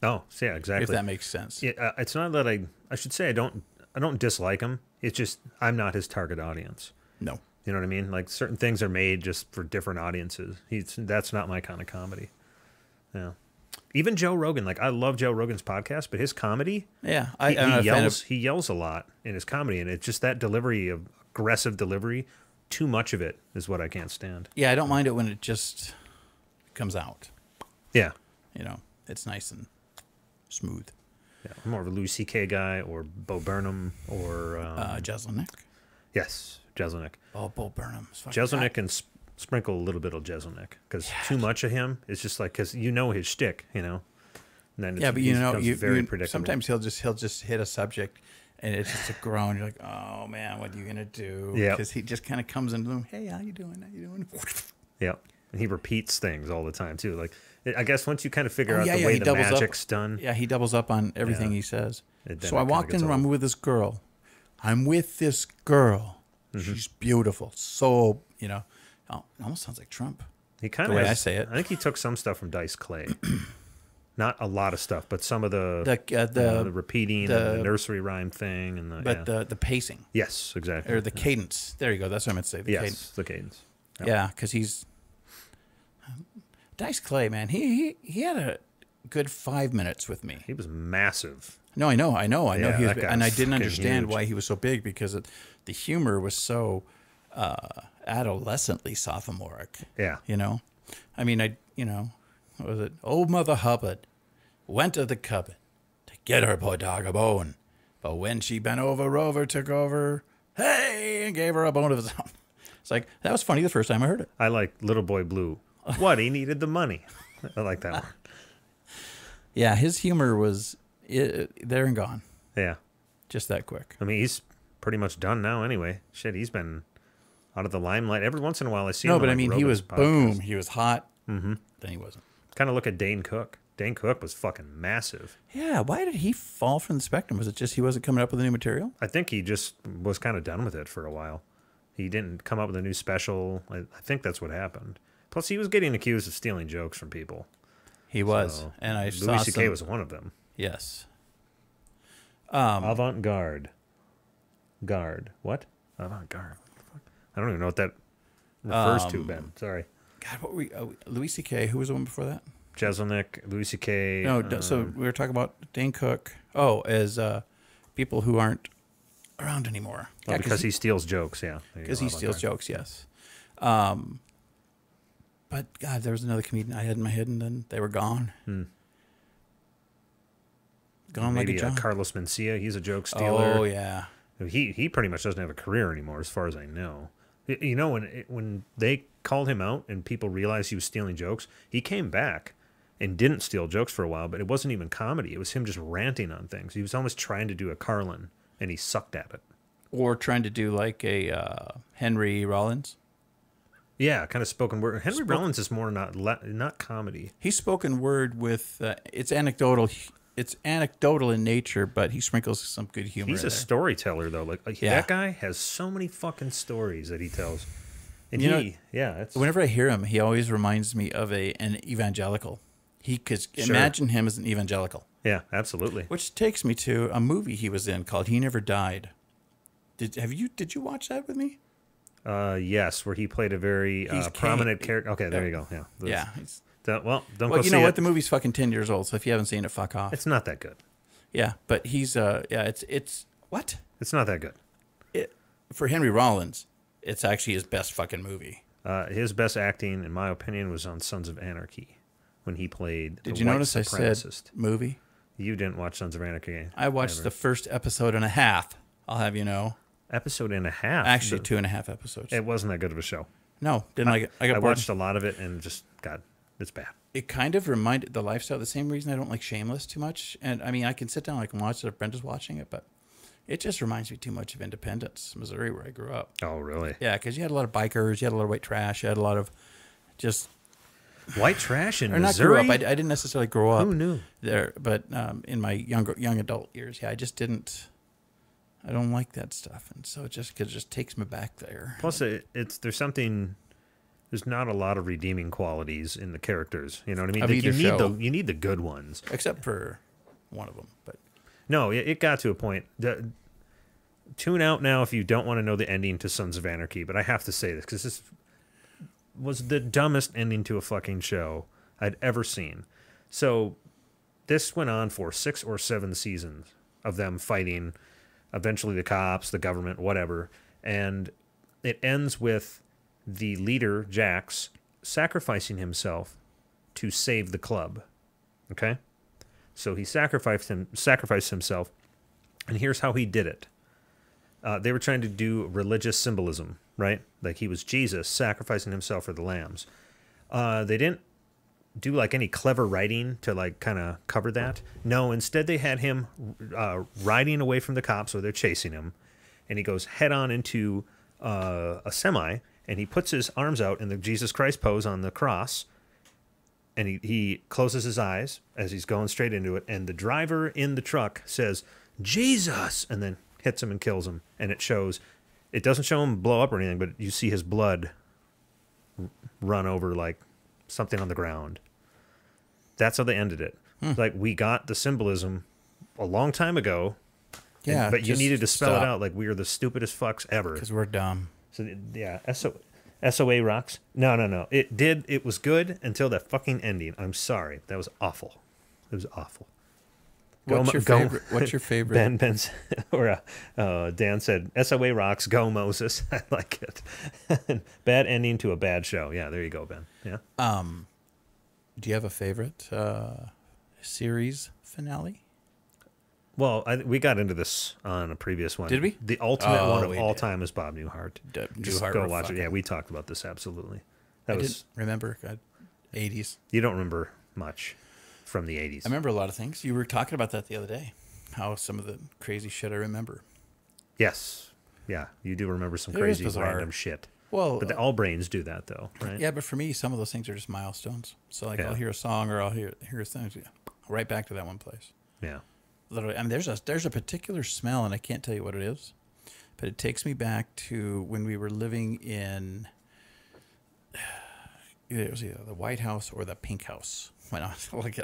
Oh, yeah, exactly. If that makes sense. Yeah, it's not that I should say I don't dislike him. It's just I'm not his target audience. No. You know what I mean? Like certain things are made just for different audiences. That's not my kind of comedy. Yeah. Even Joe Rogan, like I love Joe Rogan's podcast, but his comedy, yeah, he yells a lot in his comedy, and it's just that delivery of aggressive delivery. Too much of it is what I can't stand. Yeah, I don't mind it when it just comes out. Yeah. It's nice and smooth. Yeah, I'm more of a Louis C.K. guy, or Bo Burnham, or Jeselnik. Yes, Jeselnik. Oh, Bo Burnham. Jeselnik, and sprinkle a little bit of Jeselnik, because too much of him is just like, because his shtick, And then but very predictable. Sometimes he'll just hit a subject, and it's just a groan. You're like, oh man, what are you gonna do? Yeah, because he just kind of comes into them. Hey, how you doing? Yeah, and he repeats things all the time too. Like, I guess once you kind of figure out the way the magic's done. Yeah, he doubles up on everything he says. So I walked in. I'm with this girl. Mm-hmm. She's beautiful. So it almost sounds like Trump. He kind of the way I say it. I think he took some stuff from Dice Clay. Not a lot of stuff, but some of the repeating, the nursery rhyme thing, and the pacing. Yes, exactly. Or the cadence. There you go. That's what I meant to say. The cadence. Yep. Yeah, because he's Dice Clay, man. He had a good 5 minutes with me. He was massive. No, I know. Yeah, He was, and I didn't understand huge. Why he was so big, because the humor was so adolescently sophomoric. Yeah. I mean, what was it? Old Mother Hubbard went to the cupboard to get her poor dog a bone. But when she bent over, Rover took over, hey, and gave her a bone of his own. It's like, that was funny the first time I heard it. I like Little Boy Blue. What? He needed the money. I like that one. Yeah, his humor was there and gone. Yeah. Just that quick. I mean, he's pretty much done now anyway. Shit, he's been out of the limelight. Every once in a while I see him. No, but I mean, he was boom. He was hot. Mm-hmm. Then he wasn't. Kind of look at Dane Cook. Dane Cook was fucking massive. Yeah, why did he fall from the spectrum? Was it just he wasn't coming up with new material? I think he just was kind of done with it for a while. He didn't come up with a new special. I think that's what happened. Plus, he was getting accused of stealing jokes from people. He was, and I saw Louis C.K. was one of them. Yes. Avant-garde. Guard. What? Avant-garde. I don't even know what that refers to, Ben. Sorry. God, what were we? Louis C.K. Who was the one before that? Jeselnik, Louis C.K. No, so we were talking about Dane Cook. Oh, as people who aren't around anymore. Yeah, because he steals jokes, yeah. Because he steals jokes, yes. But, God, there was another comedian I had in my head, and then they were gone. Gone Maybe like a John. Carlos Mencia, he's a joke stealer. Oh, yeah. He pretty much doesn't have a career anymore, as far as I know. When they called him out and people realized he was stealing jokes, he came back and didn't steal jokes for a while, but it wasn't even comedy. It was him just ranting on things. He was almost trying to do a Carlin, and he sucked at it. Or trying to do like a Henry Rollins. Yeah, kind of spoken word. Henry Rollins is more not comedy. He's spoken word with it's anecdotal. It's anecdotal in nature, but he sprinkles some good humor. He's a storyteller, though. That guy has so many fucking stories that he tells. And whenever I hear him, he always reminds me of an evangelical. Imagine him as an evangelical. Yeah, absolutely. Which takes me to a movie he was in called He Never Died. Did you watch that with me? Yes, where he played a very prominent character. Okay, there you go. Yeah. Yeah. Don't go see it. You know what? The movie's fucking 10 years old, so if you haven't seen it, fuck off. It's not that good. Yeah, but he's it's what? It's not that good. for Henry Rollins, it's actually his best fucking movie. His best acting, in my opinion, was on Sons of Anarchy when he played Did the you white notice supremacist. I said movie? You didn't watch Sons of Anarchy. I watched the first episode and a half. I'll have you know. Episode and a half. Actually, 2.5 episodes. It wasn't that good of a show. No, didn't like it. I watched a lot of it and just, God, it's bad. It kind of reminded the lifestyle. The same reason I don't like Shameless too much. And I mean, I can sit down, I can watch it if Brenda's watching it, but it just reminds me too much of Independence, Missouri, where I grew up. Oh, really? Yeah, because you had a lot of bikers, you had a lot of white trash, you had a lot of just white trash in or Missouri. Not grew up. I didn't necessarily grow up. Who knew there? But in my young adult years, yeah, I just didn't. I don't like that stuff, and so it just takes me back there. Plus, there's not a lot of redeeming qualities in the characters. You know what I mean? Of either show. You need the good ones, except for one of them. But no, it got to a point. Tune out now if you don't want to know the ending to Sons of Anarchy. But I have to say this because this was the dumbest ending to a fucking show I'd ever seen. So this went on for 6 or 7 seasons of them fighting. Eventually the cops, the government, whatever. And it ends with the leader, Jax, sacrificing himself to save the club. Okay? So he sacrificed himself, and here's how he did it. They were trying to do religious symbolism, right? Like he was Jesus sacrificing himself for the lambs. They didn't do like any clever writing to like kind of cover that. No, instead they had him riding away from the cops, so they're chasing him, and he goes head on into a semi, and he puts his arms out in the Jesus Christ pose on the cross, and he closes his eyes as he's going straight into it, and the driver in the truck says, "Jesus," and then hits him and kills him, and it doesn't show him blow up or anything, but you see his blood run over like something on the ground. That's how they ended it. Like, we got the symbolism a long time ago. Yeah, but you needed to spell it out like we are the stupidest fucks ever. Because we're dumb. So, yeah, SOA rocks. No. It was good until that fucking ending. I'm sorry. That was awful. It was awful. What's your favorite? What's your favorite? Dan said, SOA rocks, go Moses. I like it. Bad ending to a bad show. Yeah, there you go, Ben. Yeah. Do you have a favorite series finale? Well, we got into this on a previous one. Did we? The ultimate one of all time is Bob Newhart. Just Newhart, go watch it. Yeah, we talked about this, absolutely. I didn't remember. God, 80s. You don't remember much from the 80s. I remember a lot of things. You were talking about that the other day, how some of the crazy shit I remember. Yes. Yeah, you do remember some crazy random shit. Well, but all brains do that, though, right? Yeah, but for me, some of those things are just milestones. So, like, I'll hear a song or I'll hear things, right back to that one place. Yeah. Literally, I mean, there's a particular smell, and I can't tell you what it is, but it takes me back to when we were living in it was either the White House or the Pink House. When I was like,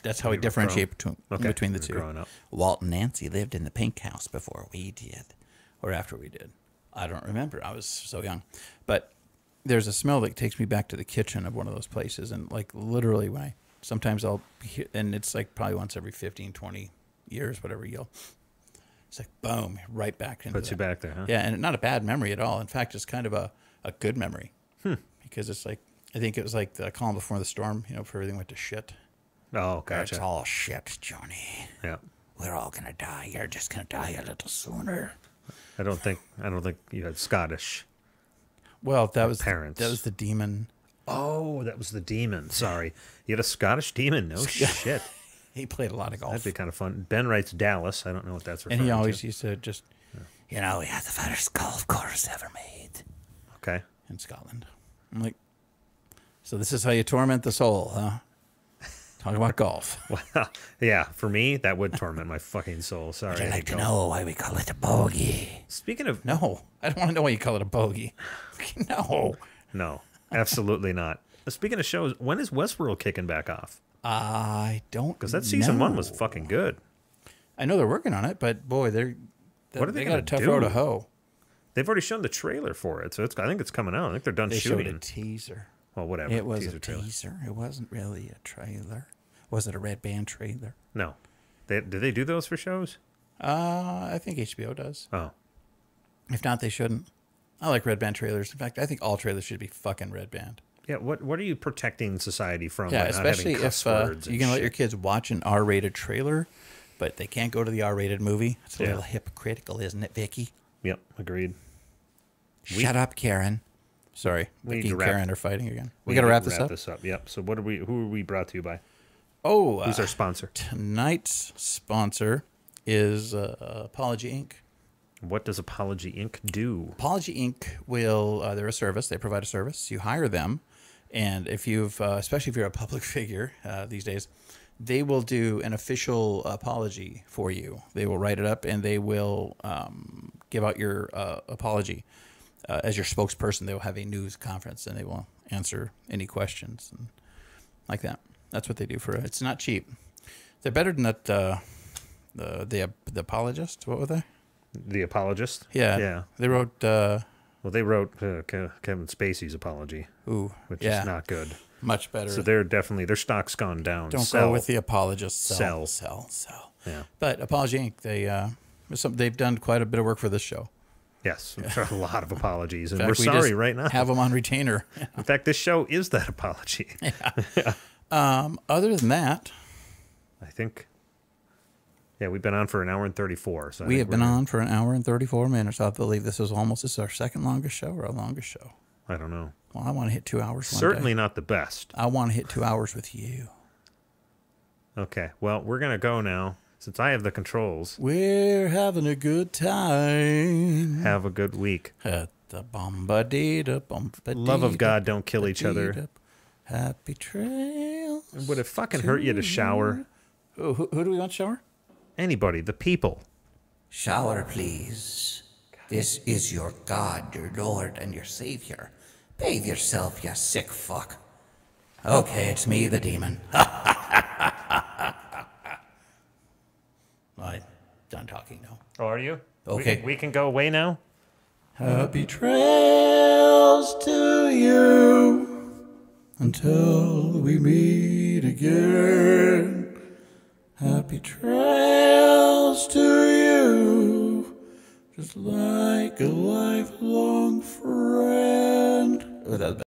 that's how I differentiate between the two. Growing up. Walt and Nancy lived in the Pink House before we did, or after we did. I don't remember. I was so young, but there's a smell that takes me back to the kitchen of one of those places, and like literally when sometimes I'll be, and it's like probably once every 15, 20 years, whatever it's like boom, right back into Puts you back there, huh? Yeah, and not a bad memory at all. In fact, it's kind of a good memory because it's like, I think it was like the calm before the storm, before everything went to shit. Oh, gotcha. It's all shit, Johnny. Yeah. We're all gonna die. You're just gonna die a little sooner. I don't think you had Scottish. Well, that was parents. That was the demon. Oh, that was the demon. Sorry, you had a Scottish demon. No shit. He played a lot of golf. That'd be kind of fun. Ben writes Dallas. I don't know what that's referring to. And he always used to just, we had the first golf course ever made. Okay. In Scotland. I'm like, so this is how you torment the soul, huh? Talk about golf. Well, yeah, for me, that would torment my fucking soul. Sorry. Would you like to know why we call it a bogey? Speaking of... No, I don't want to know why you call it a bogey. No, absolutely not. Speaking of shows, when is Westworld kicking back off? I don't know. Because that season 1 was fucking good. I know they're working on it, but boy, they got a tough road to hoe. They've already shown the trailer for it, so I think it's coming out. I think they're done shooting. They showed a teaser. Well, whatever. It was a teaser. It wasn't really a trailer. Was it a Red Band trailer? No. Do they do those for shows? I think HBO does. Oh. If not, they shouldn't. I like red band trailers. In fact, I think all trailers should be fucking red band. Yeah, what are you protecting society from? Yeah, by especially not having cuss if words you can let your kids watch an R-rated trailer, but they can't go to the R-rated movie. It's a little hypocritical, isn't it, Vicky? Yep, agreed. Shut up, Karen. Sorry, Vicky and Karen are fighting again. We got to wrap this up. Yep. So who are we brought to you by? Oh, who's our sponsor? Tonight's sponsor is Apology Inc. What does Apology Inc. do? Apology Inc. will, they're a service. They provide a service. You hire them. And if you've, especially if you're a public figure these days, they will do an official apology for you. They will write it up and they will give out your apology. As your spokesperson, they will have a news conference and they will answer any questions and like that. That's what they do for it. It's not cheap. They're better than that. The apologist. What were they? The Apologist. Yeah. They wrote. Well, they wrote Kevin Spacey's apology. Which is not good. Much better. So their stock's gone down. Don't go with the Apologist. Sell. Yeah. But Apology Inc. They've done quite a bit of work for this show. Yes, a lot of apologies, and we're sorry right now. Have them on retainer. In fact, this show is that apology. Yeah. Other than that, I think, we've been on for an hour and 34. So we have been on for an hour and 34 minutes. I believe this is our second longest show or our longest show. I don't know. Well, I want to hit 2 hours. Certainly not the best. I want to hit 2 hours with you. Okay. Well, we're gonna go now. Since I have the controls. We're having a good time. Have a good week. At the bomba-dee-da. Love of God, don't kill each other. Happy trails. Would it fucking hurt you to shower? Oh, who do we want to shower? Anybody, the people. Shower, please. This is your God, your Lord, and your Savior. Bathe yourself, you sick fuck. Okay, it's me, the demon. I'm done talking now. Oh, are you? Okay. We can go away now? Happy trails to you until we meet again. Happy trails to you, just like a lifelong friend. Oh,